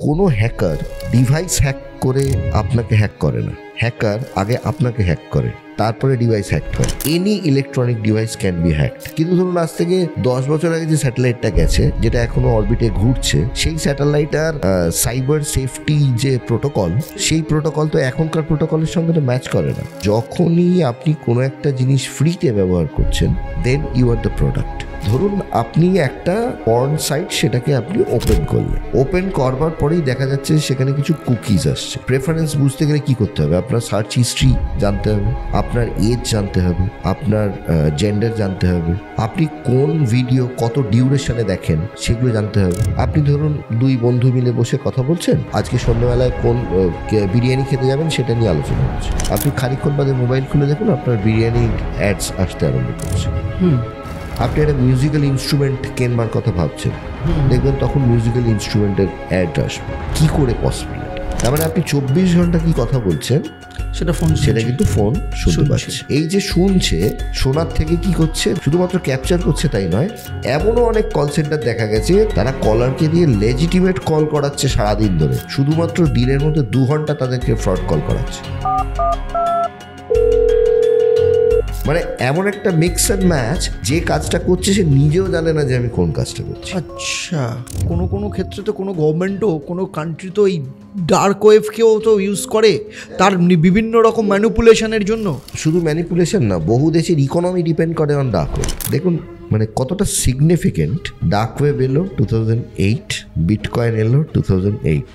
কোনো hacker device hack করে আপনাকে হ্যাক করে না, হ্যাকার আগে আপনাকে হ্যাক করে, তারপরে ডিভাইস হ্যাক হয়। Any electronic device can be hacked. কিন্তু ধরুন আজ থেকে 10 বছর আগে যে স্যাটেলাইটটা গেছে, যেটা এখনো অরবিটে ঘুরছে, সেই স্যাটেলাইটার সাইবার সেফটি যে প্রোটোকল, সেই প্রোটোকল তো এখনকার প্রোটোকলের সঙ্গে তো ম্যাচ করে না। যখনই আপনি কোনো একটা জিনিস ফ্রিতে ব্যবহার করছেন, then you are the product. ধরুন আপনি একটা পর্ন সাইট, সেটাকে আপনি ওপেন করলেন, ওপেন করবার পরেই দেখা যাচ্ছে সেখানে কিছু কুকিজ আসছে। প্রেফারেন্স বুঝতে গেলে কি করতে হবে? আপনার সার্চ হিস্ট্রি জানতে হবে, আপনার এজ জানতে হবে, আপনার জেন্ডার জানতে হবে, আপনি কোন ভিডিও কত ডিউরেশনে দেখেন সেগুলো জানতে হবে। আপনি ধরুন দুই বন্ধু মিলে বসে কথা বলছেন, আজকে সন্ধ্যাবেলায় কোন বিরিয়ানি খেতে যাবেন সেটা নিয়ে আলোচনা হচ্ছে। আপনি খানিকক্ষণ বাদে মোবাইল খুলে দেখুন আপনার বিরিয়ানির অ্যাডস আসতে আরম্ভ করছে। আপনি একটা মিউজিক্যাল ইনস্ট্রুমেন্ট কেনবার কথা ভাবছেন, দেখবেন তখন মিউজিক্যাল ইনস্ট্রুমেন্টের অ্যাড আসবে। কি করে পসিবল? তার মানে আপনি 24 ঘন্টা কি কথা বলছেন সেটা কিন্তু ফোন শুনতে পাচ্ছে। এই যে শুনছে, শোনার থেকে কি করছে, শুধুমাত্র ক্যাপচার করছে তাই নয়, এমনও অনেক কল সেন্টার দেখা গেছে তারা কলারকে দিয়ে লেজিটিমেট কল করাচ্ছে সারাদিন ধরে, শুধুমাত্র দিনের মধ্যে 2 ঘন্টা তাদেরকে ফ্রড কল করাচ্ছে। মানে এমন একটা মিক্স অ্যান্ড ম্যাচ, যে কাজটা করছে সে নিজেও জানে না যে আমি কোন কাজটা করছি। আচ্ছা, কোনো ক্ষেত্রে তো কোনো গভর্নমেন্টও, কোনো কান্ট্রি তো এই ডার্ক ওয়েভকেও তো ইউজ করে তার বিভিন্ন রকম ম্যানিপুলেশনের জন্য। শুধু ম্যানিপুলেশন না, বহু দেশের ইকোনমি ডিপেন্ড করে অন ডার্ক ওয়েভ। দেখুন মানে কতটা সিগনিফিকেন্ট। ডার্ক ওয়েভ এলো 2008, বিটকয়েন এলো 2008।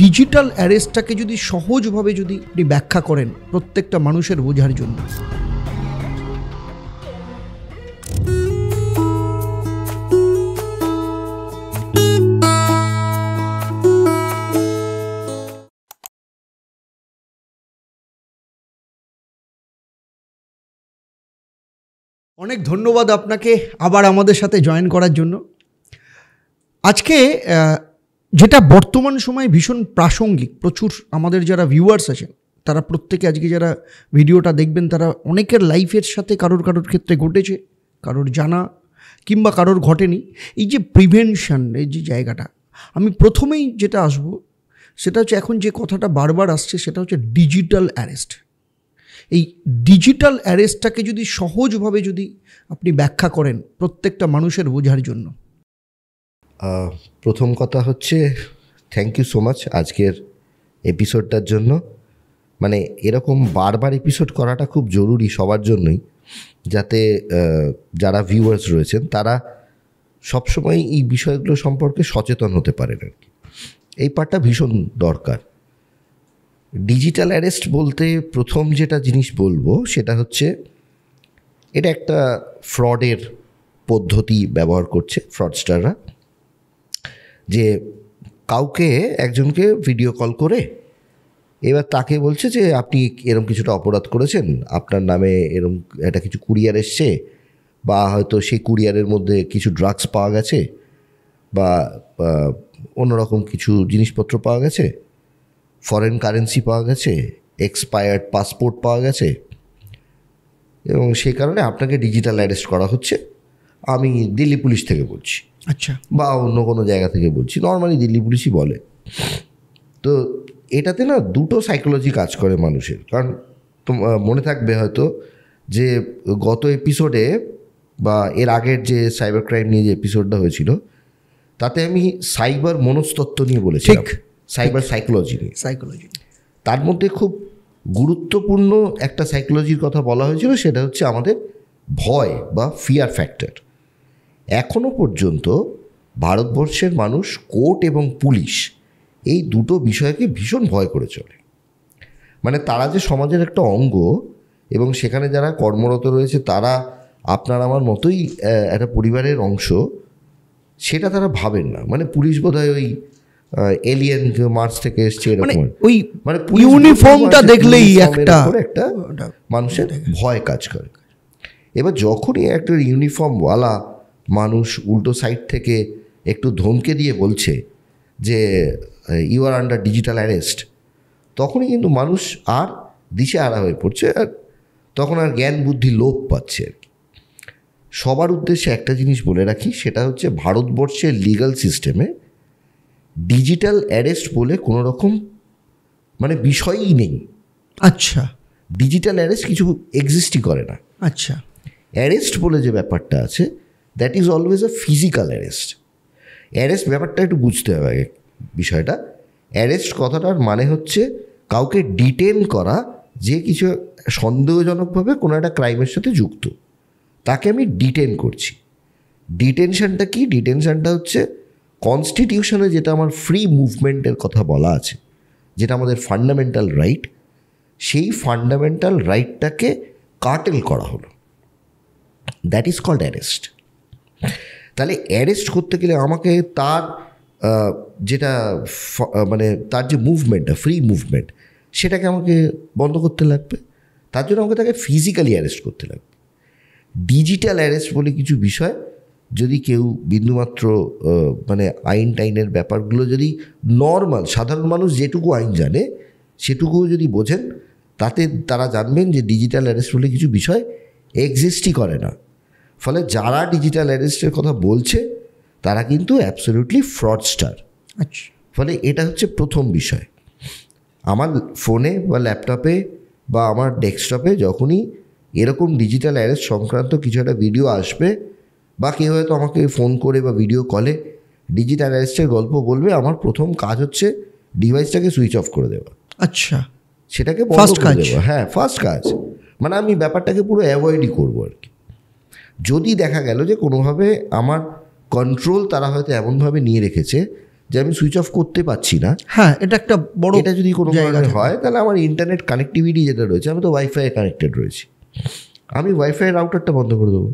ডিজিটাল অ্যারেস্টটাকে যদি সহজভাবে যদি আপনি ব্যাখ্যা করেন প্রত্যেকটা মানুষের বোঝার জন্য। অনেক ধন্যবাদ আপনাকে আবার আমাদের সাথে জয়েন করার জন্য। আজকে যেটা বর্তমান সময়ে ভীষণ প্রাসঙ্গিক, প্রচুর আমাদের যারা ভিউয়ার্স আছেন তারা প্রত্যেকে আজকে যারা ভিডিওটা দেখবেন তারা অনেকের লাইফের সাথে কারোর ক্ষেত্রে ঘটেছে, কারোর জানা কিংবা কারোর ঘটেনি। এই যে প্রিভেনশন, এই যে জায়গাটা, আমি প্রথমেই যেটা আসবো সেটা হচ্ছে এখন যে কথাটা বারবার আসছে সেটা হচ্ছে ডিজিটাল অ্যারেস্ট। এই ডিজিটাল অ্যারেস্টটাকে যদি সহজভাবে যদি আপনি ব্যাখ্যা করেন প্রত্যেকটা মানুষের বোঝার জন্য। প্রথম কথা হচ্ছে থ্যাংক ইউ সো মাচ আজকের এপিসোডটার জন্য। মানে এরকম বারবার এপিসোড করাটা খুব জরুরি সবার জন্যই, যাতে যারা ভিউয়ার্স রয়েছেন তারা সবসময় এই বিষয়গুলো সম্পর্কে সচেতন হতে পারেন আর কি। এই পার্টটা ভীষণ দরকার। ডিজিটাল অ্যারেস্ট বলতে প্রথম যেটা জিনিস বলবো সেটা হচ্ছে এটা একটা ফ্রডের পদ্ধতি ব্যবহার করছে ফ্রডস্টাররা, যে কাউকে একজনকে ভিডিও কল করে এবার তাকে বলছে যে আপনি এরকম কিছুটা অপরাধ করেছেন, আপনার নামে এরকম একটা কিছু কুরিয়ার এসছে, বা হয়তো সেই কুরিয়ারের মধ্যে কিছু ড্রাগস পাওয়া গেছে, বা অন্যরকম কিছু জিনিসপত্র পাওয়া গেছে, ফরেন কারেন্সি পাওয়া গেছে, এক্সপায়ার্ড পাসপোর্ট পাওয়া গেছে, এবং সেই কারণে আপনাকে ডিজিটাল অ্যারেস্ট করা হচ্ছে। আমি দিল্লি পুলিশ থেকে বলছি, আচ্ছা, বা অন্য কোনো জায়গা থেকে বলছি, নর্মালি দিল্লি পুলিশই বলে। তো এটাতে না দুটো সাইকোলজি কাজ করে মানুষের। কারণ তো মনে থাকবে হয়তো যে গত এপিসোডে বা এর আগের যে সাইবার ক্রাইম নিয়ে যে এপিসোডটা হয়েছিল তাতে আমি সাইবার মনস্তত্ত্ব নিয়ে বলেছি, সাইবার সাইকোলজি নিয়ে। তার মধ্যে খুব গুরুত্বপূর্ণ একটা সাইকোলজির কথা বলা হয়েছিল, সেটা হচ্ছে আমাদের ভয় বা ফিয়ার ফ্যাক্টর। এখনও পর্যন্ত ভারতবর্ষের মানুষ কোর্ট এবং পুলিশ এই দুটো বিষয়কে ভীষণ ভয় করে চলে। মানে তারা যে সমাজের একটা অঙ্গ এবং সেখানে যারা কর্মরত রয়েছে তারা আপনার আমার মতোই একটা পরিবারের অংশ, সেটা তারা ভাবেন না। মানে পুলিশ বোধহয় ওই এলিয়েন মার্স থেকে এসছে এরকম, ওই মানে ইউনিফর্মটা দেখলেই একটা মানুষের ভয় কাজ করে। এবার যখনই একটা ইউনিফর্মওয়ালা মানুষ উল্টো সাইড থেকে একটু ধমকে দিয়ে বলছে যে you are under digital arrest, তখনই কিন্তু মানুষ আর দিশেহারা হয়ে পড়ছে, আর তখন আর জ্ঞান বুদ্ধি লোপ পাচ্ছে আর কি। সবার উদ্দেশ্যে একটা জিনিস বলে রাখি, সেটা হচ্ছে ভারতবর্ষের লিগ্যাল সিস্টেমে ডিজিটাল অ্যারেস্ট বলে কোনো রকম মানে বিষয়ই নেই। আচ্ছা ডিজিটাল অ্যারেস্ট কিছু এক্সিস্টই করে না। আচ্ছা অ্যারেস্ট বলে যে ব্যাপারটা আছে, that is always a physical arrest. Arrest ব্যাপারটা একটু বুঝতে হবে আগে বিষয়টা। অ্যারেস্ট কথাটার মানে হচ্ছে কাউকে ডিটেন করা, যে কিছু সন্দেহজনকভাবে কোনো একটা ক্রাইমের সাথে যুক্ত, তাকে আমি ডিটেন করছি। ডিটেনশনটা কি? ডিটেনশনটা হচ্ছে কনস্টিটিউশনে যেটা আমার ফ্রি মুভমেন্টের কথা বলা আছে, যেটা আমাদের ফান্ডামেন্টাল রাইট, সেই ফান্ডামেন্টাল রাইটটাকে কাটেল করা হলো। That is called arrest. তাহলে অ্যারেস্ট করতে গেলে আমাকে তার যেটা মানে তার যে মুভমেন্টটা, ফ্রি মুভমেন্ট, সেটাকে আমাকে বন্ধ করতে লাগবে। তার জন্য আমাকে তাকে ফিজিক্যালি অ্যারেস্ট করতে লাগবে। ডিজিটাল অ্যারেস্ট বলে কিছু বিষয় যদি কেউ বিন্দুমাত্র মানে আইন টাইনের ব্যাপারগুলো যদি নর্মাল সাধারণ মানুষ যেটুকু আইন জানে সেটুকু যদি বোঝেন, তাতে তারা জানবেন যে ডিজিটাল অ্যারেস্ট বলে কিছু বিষয় এক্সিস্টই করে না। ফলে যারা ডিজিটাল অ্যারেস্টের কথা বলছে তারা কিন্তু অ্যাবসলিউটলি ফ্রডস্টার। আচ্ছা ফলে এটা হচ্ছে প্রথম বিষয়। আমার ফোনে বা ল্যাপটপে বা আমার ডেস্কটপে যখনই এরকম ডিজিটাল অ্যারেস্ট সংক্রান্ত কিছু একটা ভিডিও আসবে, বা কেউ হয়তো আমাকে ফোন করে বা ভিডিও কলে ডিজিটাল অ্যারেস্টের গল্প বলবে, আমার প্রথম কাজ হচ্ছে ডিভাইসটাকে সুইচ অফ করে দেওয়া। আচ্ছা সেটাকে বন্ধ করে দেওয়া। হ্যাঁ, ফার্স্ট কাজ। মানে আমি ব্যাপারটাকে পুরো অ্যাভয়েডই করবো আর কি। যদি দেখা গেল যে কোনোভাবে আমার কন্ট্রোল তারা হয়তো এমনভাবে নিয়ে রেখেছে যে আমি সুইচ অফ করতে পারছি না, হ্যাঁ এটা একটা বড়, এটা যদি কোনো কারণে হয়, তাহলে আমার ইন্টারনেট কানেক্টিভিটি যেটা রয়েছে, আমি তো ওয়াইফাই কানেক্টেড রয়েছি, আমি ওয়াইফাই রাউটারটা বন্ধ করে দেবো।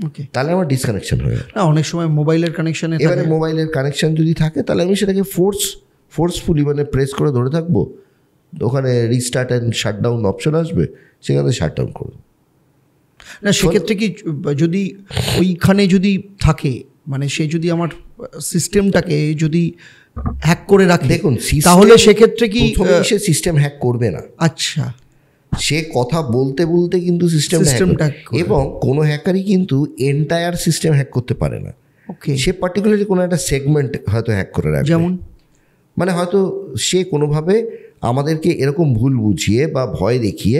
ওকে, তাহলে আমার ডিসকানেকশন হয়ে গেল। না অনেক সময় মোবাইলের কানেকশানে, এবারে মোবাইলের কানেকশান যদি থাকে তাহলে আমি সেটাকে ফোর্সফুলি মানে প্রেস করে ধরে থাকবো, ওখানে রিস্টার্ট অ্যান্ড শাটডাউন অপশন আসবে, সেখানে শাটডাউন করবো। না সেক্ষেত্রে কি যদি ওইখানে যদি থাকে, মানে সে যদি আমার সিস্টেমটাকে যদি হ্যাক করে রাখে, দেখুন তাহলে সেক্ষেত্রে কি সে সিস্টেম হ্যাক করবে না। আচ্ছা, সে কথা বলতে বলতে কিন্তু সিস্টেমটা, এবং কোনো হ্যাকারই কিন্তু এন্টায়ার সিস্টেম হ্যাক করতে পারে না। ওকে, সে পার্টিকুলারলি কোনো একটা সেগমেন্ট হয়তো হ্যাক করে রাখবে। যেমন মানে হয়তো সে কোনোভাবে আমাদেরকে এরকম ভুল বুঝিয়ে বা ভয় দেখিয়ে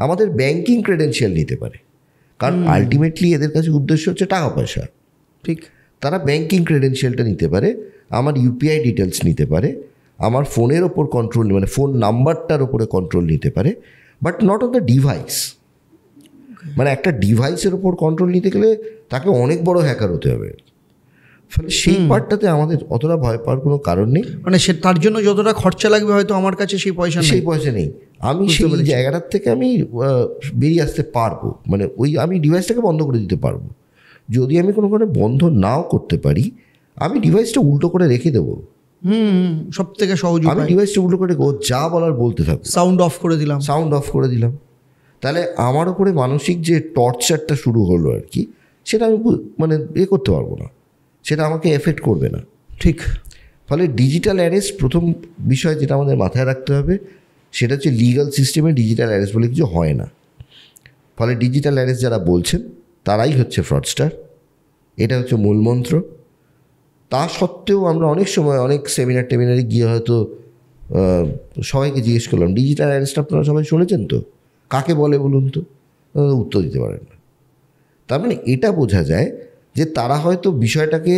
আমাদের ব্যাংকিং ক্রেডেনশিয়াল নিতে পারে, কারণ আলটিমেটলি এদের কাছে উদ্দেশ্য হচ্ছে টাকা পয়সা। ঠিক, তারা ব্যাংকিং ক্রেডেনশিয়ালটা নিতে পারে, আমার ইউপিআই ডিটেলস নিতে পারে, আমার ফোনের ওপর কন্ট্রোল, মানে ফোন নাম্বারটার ওপরে কন্ট্রোল নিতে পারে, but not on the device. মানে একটা ডিভাইসের ওপর কন্ট্রোল নিতে গেলে তাকে অনেক বড় হ্যাকার হতে হবে। ফলে সেই পার্টটাতে আমাদের অতটা ভয় পাওয়ার কোনো কারণ নেই। মানে সে তার জন্য যতটা খরচা লাগবে হয়তো আমার কাছে সেই পয়সা নেই। আমি সেই জায়গাটার থেকে আমি বেরিয়ে আসতে পারবো, মানে আমি ডিভাইসটাকে বন্ধ করে দিতে পারবো। যদি আমি কোনো কারণে বন্ধ নাও করতে পারি, আমি ডিভাইসটা উল্টো করে রেখে দেবো। সব থেকে সহজ, আমি ডিভাইসটা উল্টো করে রেখে যা বলার বলতে থাকবো, সাউন্ড অফ করে দিলাম। তাহলে আমার উপরে মানসিক যে টর্চারটা শুরু হলো আর কি, সেটা আমি মানে করতে পারবো না, সেটা আমাকে এফেক্ট করবে না। ঠিক। ফলে ডিজিটাল অ্যারেস্ট প্রথম বিষয় যেটা আমাদের মাথায় রাখতে হবে, সেটা হচ্ছে লিগাল সিস্টেমে ডিজিটাল অ্যারেস্ট বলে কিছু হয় না। ফলে ডিজিটাল অ্যারেস্ট যারা বলছেন তারাই হচ্ছে ফ্রডস্টার, এটা হচ্ছে মূলমন্ত্র। তা সত্ত্বেও আমরা অনেক সময় অনেক সেমিনারে গিয়ে হয়তো সবাইকে জিজ্ঞেস করলাম, ডিজিটাল অ্যারেস্ট আপনারা সবাই শুনেছেন তো, কাকে বলে বলুন তো? উত্তর দিতে পারেন না। তার মানে এটা বোঝা যায় যে তারা হয়তো বিষয়টাকে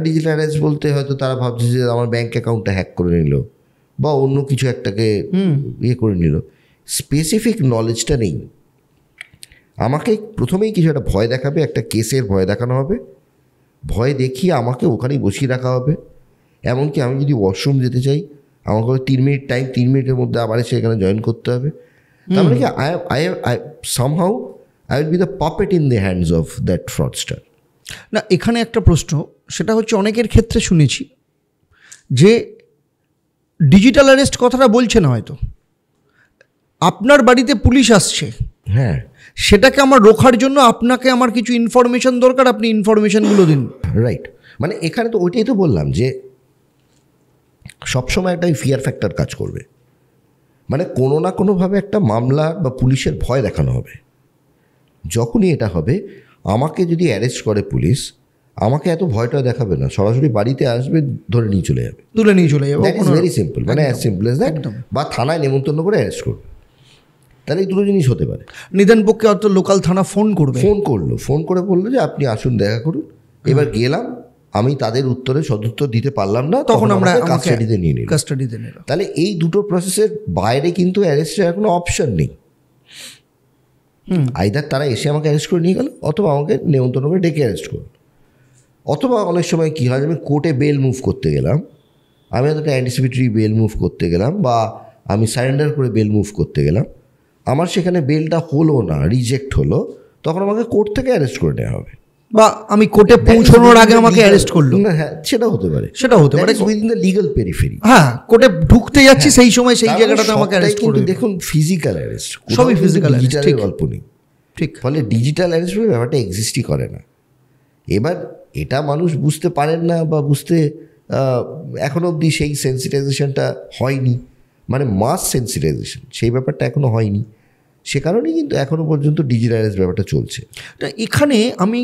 ডিজিটাল অ্যারেস্ট বলতে হয়তো তারা ভাবছে যে আমার ব্যাঙ্ক অ্যাকাউন্টটা হ্যাক করে নিল বা অন্য কিছু একটাকে করে নিল, স্পেসিফিক নলেজটা নেই। আমাকে প্রথমেই কিছু একটা ভয় দেখাবে, একটা কেসের ভয় দেখানো হবে, ভয় দেখিয়ে আমাকে ওখানেই বসিয়ে রাখা হবে। এমনকি আমি যদি ওয়াশরুম যেতে চাই, আমাকে 3 মিনিট টাইম, 3 মিনিটের মধ্যে আবার এসে এখানে জয়েন করতে হবে। তার মানে কি I somehow I will be the puppet in the hands of that fraudster. না এখানে একটা প্রশ্ন, সেটা হচ্ছে অনেকের ক্ষেত্রে শুনেছি যে ডিজিটাল অ্যারেস্ট কথাটা বলছে না, হয়তো আপনার বাড়িতে পুলিশ আসছে, হ্যাঁ, সেটাকে আমার রোখার জন্য আপনাকে আমার কিছু ইনফরমেশন দরকার, আপনি ইনফরমেশনগুলো দিন। রাইট। মানে এখানে তো ওইটাই তো বললাম যে সবসময় একটা ফিয়ার ফ্যাক্টর কাজ করবে। মানে কোনো না কোনোভাবে একটা মামলা বা পুলিশের ভয় দেখানো হবে। যখনই এটা হবে, আমাকে যদি অ্যারেস্ট করে পুলিশ, আমাকে এত ভয়টা দেখাবে না, সরাসরি বাড়িতে আসবে, ধরে নিয়ে চলে যাবে, তুলে নিয়ে চলে যাবে। দ্যাট ইজ ভেরি সিম্পল, মানে অ্যাজ সিম্পল অ্যাজ দ্যাট। বা থানায় নেমন্তন্ন করে অ্যারেস্ট করবে, তাহলে এই দুটো জিনিস হতে পারে। নিদান পক্ষে অত লোকাল থানা ফোন করলো, ফোন করে বললো যে আপনি আসুন দেখা করুন। এবার গেলাম, আমি তাদের উত্তরে সদুত্তর দিতে পারলাম না, তখন আমরা কাস্টাডিতে নিয়ে নিলাম। তাহলে এই দুটো প্রসেসের বাইরে কিন্তু অ্যারেস্টের কোনো অপশন নেই। আইদার তারা এসে আমাকে অ্যারেস্ট করে নিয়ে গেল, অথবা আমাকে নেমন্তন্ন করে ডেকে অ্যারেস্ট করল, অথবা অনেক সময় কী হয়, আমি কোর্টে বেল মুভ করতে গেলাম, আমি হয়তো অ্যান্টিসিপেটরি বেল মুভ করতে গেলাম, বা আমি সারেন্ডার করে বেল মুভ করতে গেলাম, আমার সেখানে বেলটা হলো না, রিজেক্ট হলো, তখন আমাকে কোর্ট থেকে অ্যারেস্ট করে নেওয়া হবে, বা আমি কোর্টে পৌঁছানোর আগে আমাকে অ্যারেস্ট করলো। হ্যাঁ, সেটাও হতে পারে, উইদিন দ্য লিগ্যাল পেরিফেরি। হ্যাঁ, কোর্টে ঢুকতে যাচ্ছি সেই সময় সেই জায়গাটাতে আমাকে অ্যারেস্ট করবে। দেখুন, ফিজিক্যাল অ্যারেস্ট, সবই ফিজিক্যাল, ডিজিটালের গল্প নেই, ঠিক। ফলে ডিজিটাল অ্যারেস্ট বলে ব্যাপারটা এক্সিস্টই করে না। এবার এটা মানুষ বুঝতে পারেন না, বা বুঝতে এখনো অবধি সেই সেন্সিটাইজেশনটা হয়নি, মানে মাস সেন্সিটাইজেশন সেই ব্যাপারটা এখনো হয়নি। সে কারণেই কিন্তু এখনো পর্যন্ত ডিজিটাল অ্যারেস্ট ব্যাপারটা চলছে। এখানে আমি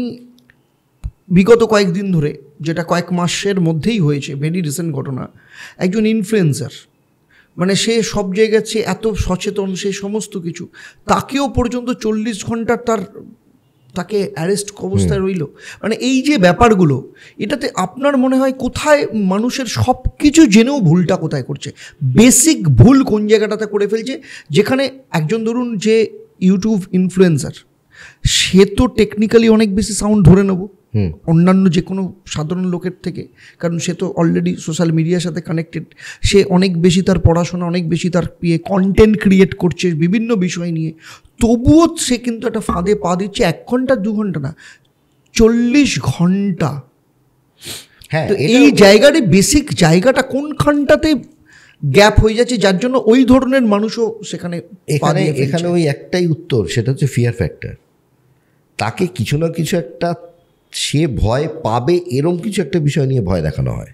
বিগত কয়েকদিন ধরে, যেটা কয়েক মাসের মধ্যেই হয়েছে, ভেরি রিসেন্ট ঘটনা, একজন ইনফ্লুয়েন্সার, মানে সে সব জায়গায় এত সচেতন, সে সমস্ত কিছু, তাকেও পর্যন্ত 40 ঘন্টার তাকে অ্যারেস্ট অবস্থায় রইল। মানে এই যে ব্যাপারগুলো, এটাতে আপনার মনে হয় কোথায় মানুষের সব কিছু জেনেও ভুলটা কোথায় করছে, বেসিক ভুল কোন জায়গাটাতে করে ফেলছে? যেখানে একজন ধরুন যে ইউটিউব ইনফ্লুয়েন্সার, সে তো টেকনিক্যালি অনেক বেশি সাউন্ড ধরে নেব অন্যান্য যে কোনো সাধারণ লোকের থেকে, কারণ সে তো অলরেডি সোশ্যাল মিডিয়ার সাথে কানেক্টেড, সে অনেক বেশি তার পড়াশোনা, অনেক বেশি তার কন্টেন্ট ক্রিয়েট করছে বিভিন্ন বিষয় নিয়ে, তবুও সে কিন্তু একটা ফাঁদে পা দিচ্ছে। 1 ঘন্টা 2 ঘন্টা না, 40 ঘন্টা। হ্যাঁ, তো এই জায়গারই বেসিক জায়গাটা কোনখানটাতে গ্যাপ হয়ে যাচ্ছে, যার জন্য ওই ধরনের মানুষও সেখানে এখানে ওই একটাই উত্তর, সেটা হচ্ছে ফিয়ার ফ্যাক্টর। তাকে কিছু না কিছু একটা, সে ভয় পাবে এরম কিছু একটা বিষয় নিয়ে ভয় দেখানো হয়।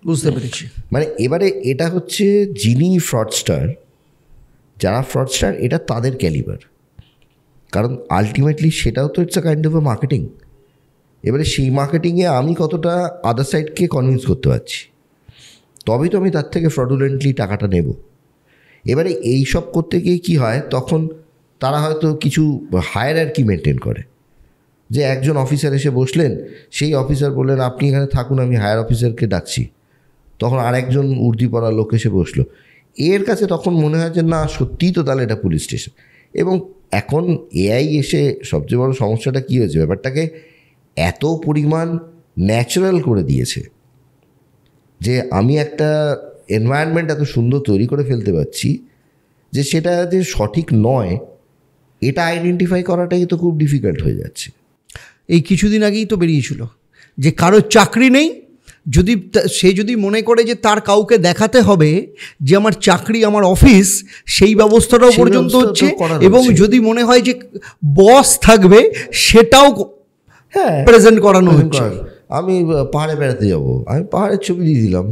বুঝতে পেরেছি। মানে এবারে এটা হচ্ছে যিনি ফ্রডস্টার, যারা ফ্রডস্টার, এটা তাদের ক্যালিবার, কারণ আলটিমেটলি সেটাও তো it's a kind of A marketing. এবারে সেই মার্কেটিংয়ে আমি কতটা আদার সাইডকে কনভিন্স করতে পারছি, তবেই তো আমি তার থেকে ফ্রডুলেন্টলি টাকাটা নেব। এবারে এই সব করতে গিয়ে কী হয়, তখন তারা হয়তো কিছু হায়ারার্কি মেনটেন করে, যে একজন অফিসার এসে বসলেন, সেই অফিসার বললেন আপনি এখানে থাকুন, আমি হায়ার অফিসারকে ডাকছি, তখন আরেকজন উর্দি পড়া লোক এসে বসলো, এর কাছে তখন মনে হয় যে না সত্যিই তো তাহলে এটা পুলিশ স্টেশন। এবং এখন এআই এসে সবচেয়ে বড় সমস্যাটা কী হয়েছে, ব্যাপারটাকে এত পরিমাণ ন্যাচারাল করে দিয়েছে যে আমি একটা এনভায়রনমেন্ট এত সুন্দর তৈরি করে ফেলতে পারছি যে সেটা যে সঠিক নয় এটা আইডেন্টিফাই করাটাই তো খুব ডিফিকাল্ট হয়ে যাচ্ছে। এই কিছুদিন আগেই তো বেরিয়েছিল যে কারোর চাকরি নেই, যদি সে যদি মনে করে যে তার কাউকে দেখাতে হবে যে আমার চাকরি, আমার অফিস, সেই ব্যবস্থাটাও পর্যন্ত হচ্ছে। এবং যদি মনে হয় যে বস থাকবে, সেটাও হ্যাঁ প্রেজেন্ট করানো হচ্ছে। আমি পাহাড়ে বেড়াতে যাব, আমি পাহাড়ের ছবি দিয়ে দিলাম,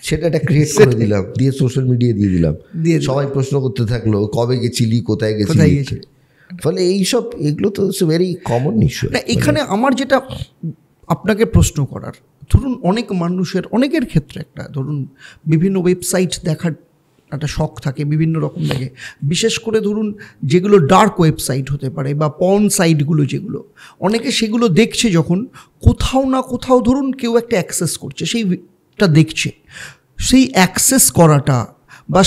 সেটা একটা ক্রিয়েট করে দিলাম, দিয়ে সোশ্যাল মিডিয়ায় দিয়ে দিলাম, সবাই প্রশ্ন করতে থাকলো কবে গেছিলি, কোথায় গেছিলি। ফলে এইসব এগুলো তো ভেরি কমন ইস্যু। এখানে আমার যেটা আপনাকে প্রশ্ন করার, ধরুন অনেক মানুষের, অনেকের ক্ষেত্রে একটা ধরুন বিভিন্ন ওয়েবসাইট দেখার একটা শখ থাকে, বিভিন্ন রকম দেখে, বিশেষ করে ধরুন যেগুলো ডার্ক ওয়েবসাইট হতে পারে বা পর্ন সাইটগুলো, যেগুলো অনেকে সেগুলো দেখছে, যখন কোথাও না কোথাও ধরুন কেউ একটা অ্যাক্সেস করছে, সেইটা দেখছে, সেই অ্যাক্সেস করাটা বা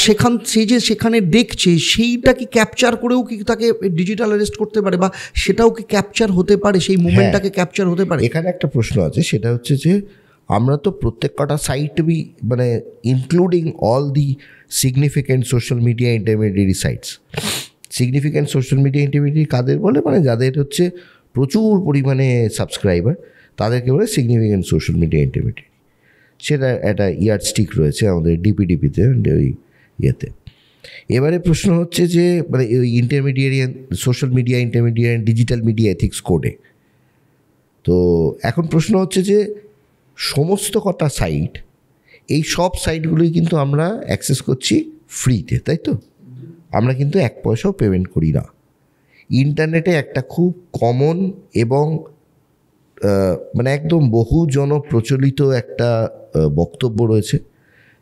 সেখানে দেখছে, সেইটা কি ক্যাপচার করেও কি তাকে ডিজিটাল অ্যারেস্ট করতে পারে, বা সেটাও কি ক্যাপচার হতে পারে, সেই মুভমেন্টটাকে ক্যাপচার হতে পারে? এখানে একটা প্রশ্ন আছে, সেটা হচ্ছে যে আমরা তো প্রত্যেক কটা সাইট মানে including all the significant social media intermediary sites. Significant social media intermediary কাদের বলে, মানে যাদের হচ্ছে প্রচুর পরিমাণে সাবস্ক্রাইবার, তাদেরকে বলে সিগনিফিক্যান্ট সোশ্যাল মিডিয়া ইন্টারমিডিয়েরি। সেটা একটা ইয়ার্ডস্টিক রয়েছে আমাদের ডিপিডিপিতে, ওই ইয়েতে। এবারে প্রশ্ন হচ্ছে যে মানে ওই ইন্টারমিডিয়েরিয়ান social media intermediate digital media ethics কোডে। তো এখন প্রশ্ন হচ্ছে যে সমস্ত কটা সাইট, এই সব সাইটগুলোই কিন্তু আমরা অ্যাক্সেস করছি ফ্রিতে, তাই তো? আমরা কিন্তু 1 পয়সাও পেমেন্ট করি না। ইন্টারনেটে একটা খুব কমন এবং মানে একদম বহু জনপ্রচলিত একটা বক্তব্য রয়েছে,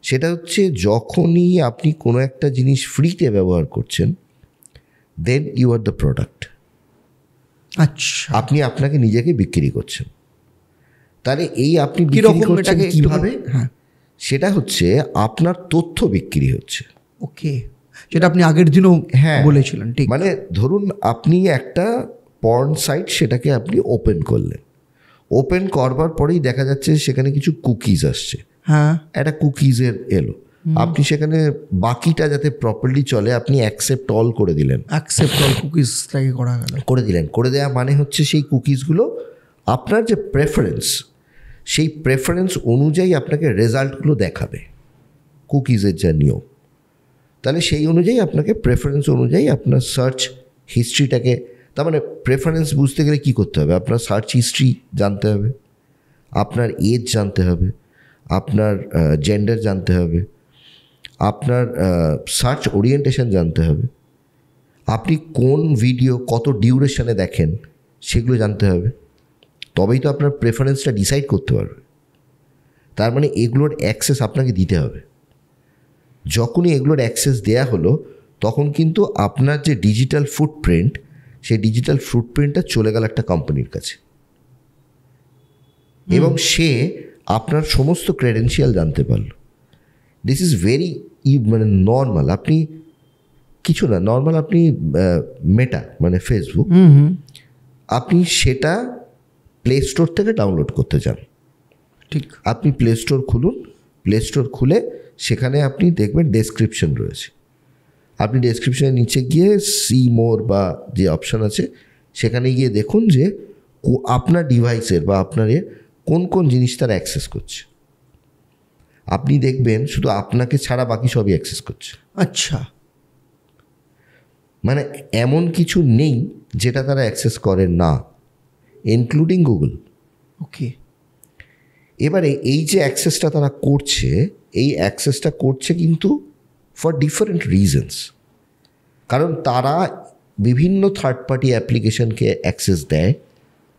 সেটা হচ্ছে যখনই আপনি কোনো একটা জিনিস ফ্রিতে ব্যবহার করছেন, then you are the product. আচ্ছা, আপনি আপনাকে নিজেকে বিক্রি করছেন। তাহলে এই আপনি বিক্রি কিরকম করছেন এটাকে কিভাবে? হ্যাঁ, সেটা হচ্ছে আপনার তথ্য বিক্রি হচ্ছে। ওকে, যেটা আপনি আগের দিনও হ্যাঁ বলেছিলেন, ঠিক। মানে ধরুন আপনি একটা পর্ন সাইট, সেটাকে আপনি ওপেন করলেন, ওপেন করবার পরেই দেখা যাচ্ছে সেখানে কিছু কুকিজ আসছে, হ্যাঁ, একটা কুকিজের এলো, আপনি সেখানে বাকিটা যাতে প্রপারলি চলে আপনি অ্যাকসেপ্ট অল করে দিলেন, অ্যাকসেপ্ট অল কুকিজটাকে করা গেল। করে দেওয়া মানে হচ্ছে সেই কুকিজগুলো আপনার যে প্রেফারেন্স, সেই প্রেফারেন্স অনুযায়ী আপনাকে রেজাল্টগুলো দেখাবে, কুকিজের যা নিয়ম। তাহলে সেই অনুযায়ী আপনাকে প্রেফারেন্স অনুযায়ী আপনার সার্চ হিস্ট্রিটাকে, তার মানে প্রেফারেন্স বুঝতে গেলে কী করতে হবে? আপনার সার্চ হিস্ট্রি জানতে হবে, আপনার এজ জানতে হবে, আপনার জেন্ডার জানতে হবে, আপনার সার্চ ওরিয়েন্টেশন জানতে হবে, আপনি কোন ভিডিও কত ডিউরেশনে দেখেন সেগুলো জানতে হবে, তবেই তো আপনার প্রেফারেন্সটা ডিসাইড করতে পারবে। তার মানে এগুলোর অ্যাক্সেস আপনাকে দিতে হবে। যখনই এগুলোর অ্যাক্সেস দেয়া হলো তখন কিন্তু আপনার যে ডিজিটাল ফুটপ্রিন্ট, সেই ডিজিটাল ফুটপ্রিন্টটা চলে গেল একটা কোম্পানির কাছে, এবং সে আপনার সমস্ত ক্রেডেনশিয়াল জানতে পারল। দিস ইজ ভেরি মানে নর্মাল। আপনি কিছু না, নর্মাল আপনি মেটা মানে ফেসবুক, আপনি সেটা প্লে স্টোর থেকে ডাউনলোড করতে চান, ঠিক। আপনি প্লে স্টোর খুলুন, প্লে স্টোর খুলে সেখানে আপনি দেখবেন ডেসক্রিপশন রয়েছে, আপনি ডেসক্রিপশনের নিচে গিয়ে সি মোর বা যে অপশান আছে সেখানে গিয়ে দেখুন যে আপনার ডিভাইসের বা আপনার কোন কোন জিনিস তারা অ্যাক্সেস করছে। আপনি দেখবেন শুধু আপনাকে ছাড়া বাকি সবই অ্যাক্সেস করছে। আচ্ছা, মানে এমন কিছু নেই যেটা তারা অ্যাক্সেস করে না, ইনক্লুডিং গুগল। ওকে। এবারে এই যে অ্যাক্সেসটা তারা করছে, এই অ্যাক্সেসটা করছে কিন্তু ফর ডিফারেন্ট রিজনস। কারণ তারা বিভিন্ন থার্ড পার্টি অ্যাপ্লিকেশনকে অ্যাক্সেস দেয়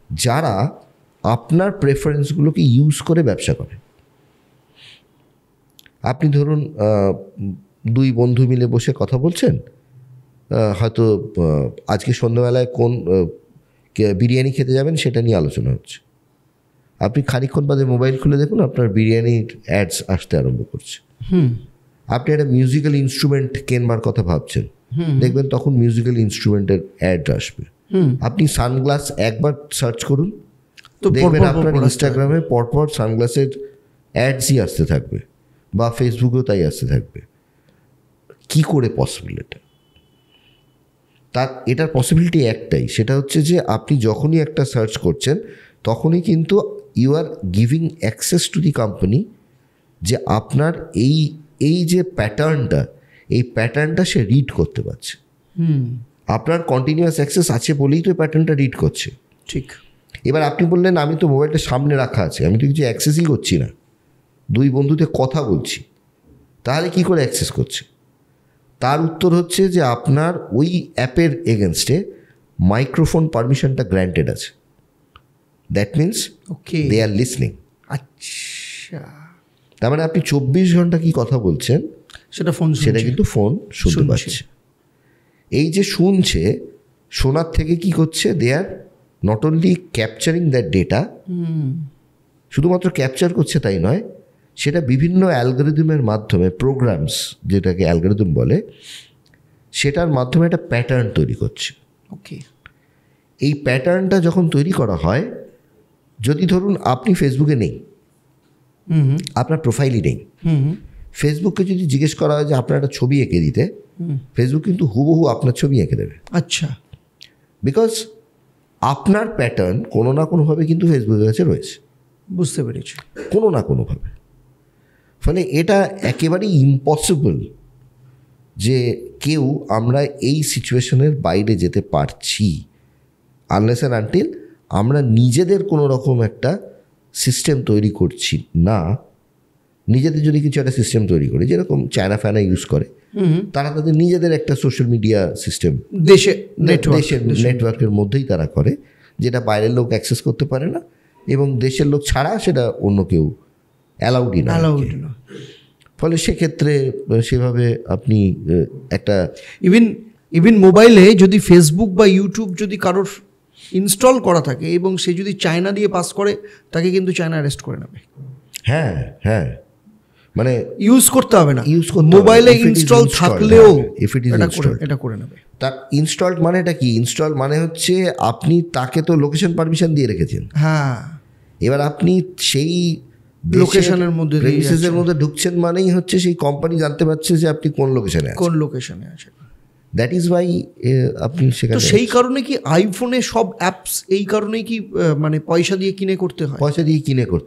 যারা আপনার প্রেফারেন্সগুলোকে ইউজ করে ব্যবসা করে। আপনি ধরুন দুই বন্ধু মিলে বসে কথা বলছেন, হয়তো আজকে সন্ধ্যাবেলায় কোন বিরিয়ানি খেতে যাবেন সেটা নিয়ে আলোচনা হচ্ছে। আপনি খানিকক্ষণ বাদে মোবাইল খুলে দেখুন আপনার বিরিয়ানির অ্যাডস আসতে আরম্ভ করছে। আপনি একটা মিউজিক্যাল ইনস্ট্রুমেন্ট কেনবার কথা ভাবছেন, দেখবেন তখন মিউজিক্যাল ইনস্ট্রুমেন্টের অ্যাড আসবে। আপনি সানগ্লাস একবার সার্চ করুন, তো দেখবেন আপনার ইনস্টাগ্রামে পরপর সানগ্লাসের অ্যাডসই আসতে থাকবে, বা ফেসবুকেও তাই আসতে থাকবে। কি করে পসিবল এটা? এটার পসিবিলিটি একটাই, সেটা হচ্ছে যে আপনি যখনই একটা সার্চ করছেন তখনই কিন্তু you are giving access to the company, যে আপনার এই যে প্যাটার্নটা, এই প্যাটার্নটা সে রিড করতে পারছে। আপনার কন্টিনিউয়াস অ্যাক্সেস আছে বলেই তো প্যাটার্নটা রিড করছে। ঠিক। এবার আপনি বললেন আমি তো মোবাইলটা সামনে রাখা আছে, আমি তো কিছু অ্যাক্সেসই করছি না, দুই বন্ধুতে কথা বলছি, তাহলে কি করে অ্যাক্সেস করছে? তার উত্তর হচ্ছে যে আপনার ওই অ্যাপের এগেনস্টে মাইক্রোফোন পারমিশনটা গ্র্যান্টেড আছে। That means okay, they are listening. আচ্ছা, তার মানে আপনি 24 ঘন্টা কি কথা বলছেন সেটা কিন্তু ফোন শুনতে পাচ্ছে। এই যে শুনছে, শোনার থেকে কি করছে, they are not only capturing that data, শুধুমাত্র ক্যাপচার করছে তাই নয়, সেটা বিভিন্ন অ্যালগরিদমের মাধ্যমে, প্রোগ্রামস যেটাকে অ্যালগরিদম বলে, সেটার মাধ্যমে একটা প্যাটার্ন তৈরি করছে। ওকে। এই প্যাটার্নটা যখন তৈরি করা হয়, যদি ধরুন আপনি ফেসবুকে নেই, আপনার প্রোফাইলই নেই, ফেসবুককে যদি জিজ্ঞেস করা হয় যে আপনার একটা ছবি এঁকে দিতে, ফেসবুক কিন্তু হুবহু আপনার ছবি এঁকে দেবে। আচ্ছা, বিকজ আপনার প্যাটার্ন কোনো না কোনোভাবে কিন্তু ফেসবুকের কাছে রয়েছে, বুঝতে পেরেছি, কোনো না কোনোভাবে। ফলে এটা একেবারেই ইম্পসিবল যে কেউ আমরা এই সিচুয়েশনের বাইরে যেতে পারছি, আনলেস অ্যান্ড আনটিল আমরা নিজেদের কোনো রকম একটা সিস্টেম তৈরি করছি না। নিজেদের যদি কিছু একটা সিস্টেম তৈরি করি, যেরকম চায়না ফ্যানা ইউজ করে, তারা তাদের নিজেদের একটা সোশ্যাল মিডিয়া সিস্টেম দেশের নেটওয়ার্কের মধ্যেই তারা করে, যেটা বাইরের লোক অ্যাক্সেস করতে পারে না, এবং দেশের লোক ছাড়া সেটা অন্য কেউ অ্যালাউডই না। ফলে সেক্ষেত্রে সেভাবে আপনি একটা ইভিন মোবাইলে যদি ফেসবুক বা ইউটিউব যদি কারোর ইনস্টল করা থাকে এবং সে যদি চায়না দিয়ে পাস করে, তাকে কিন্তু চায়না অ্যারেস্ট করে নেবে। হ্যাঁ হ্যাঁ, মানে ইউজ করতে হবে না, ইউজ করতে মোবাইলে ইনস্টল থাকলেও এটা করে নেবে। তার ইনস্টলড মানেটা কি? ইনস্টল মানে হচ্ছে আপনি তাকে তো লোকেশন পারমিশন দিয়ে রেখেছেন, হ্যাঁ, এবার আপনি সেই লোকেশনের মধ্যে প্রেমিসেসের মধ্যে ঢুকছেন মানেই হচ্ছে সেই কোম্পানি জানতে পারছে যে আপনি কোন লোকেশনে আছেন। দ্যাট ইজ ওয়াই আপনি সেখানে। তো সেই কারণে কি আইফোনে সব অ্যাপস এই কারণেই কি মানে পয়সা দিয়ে কিনে করতে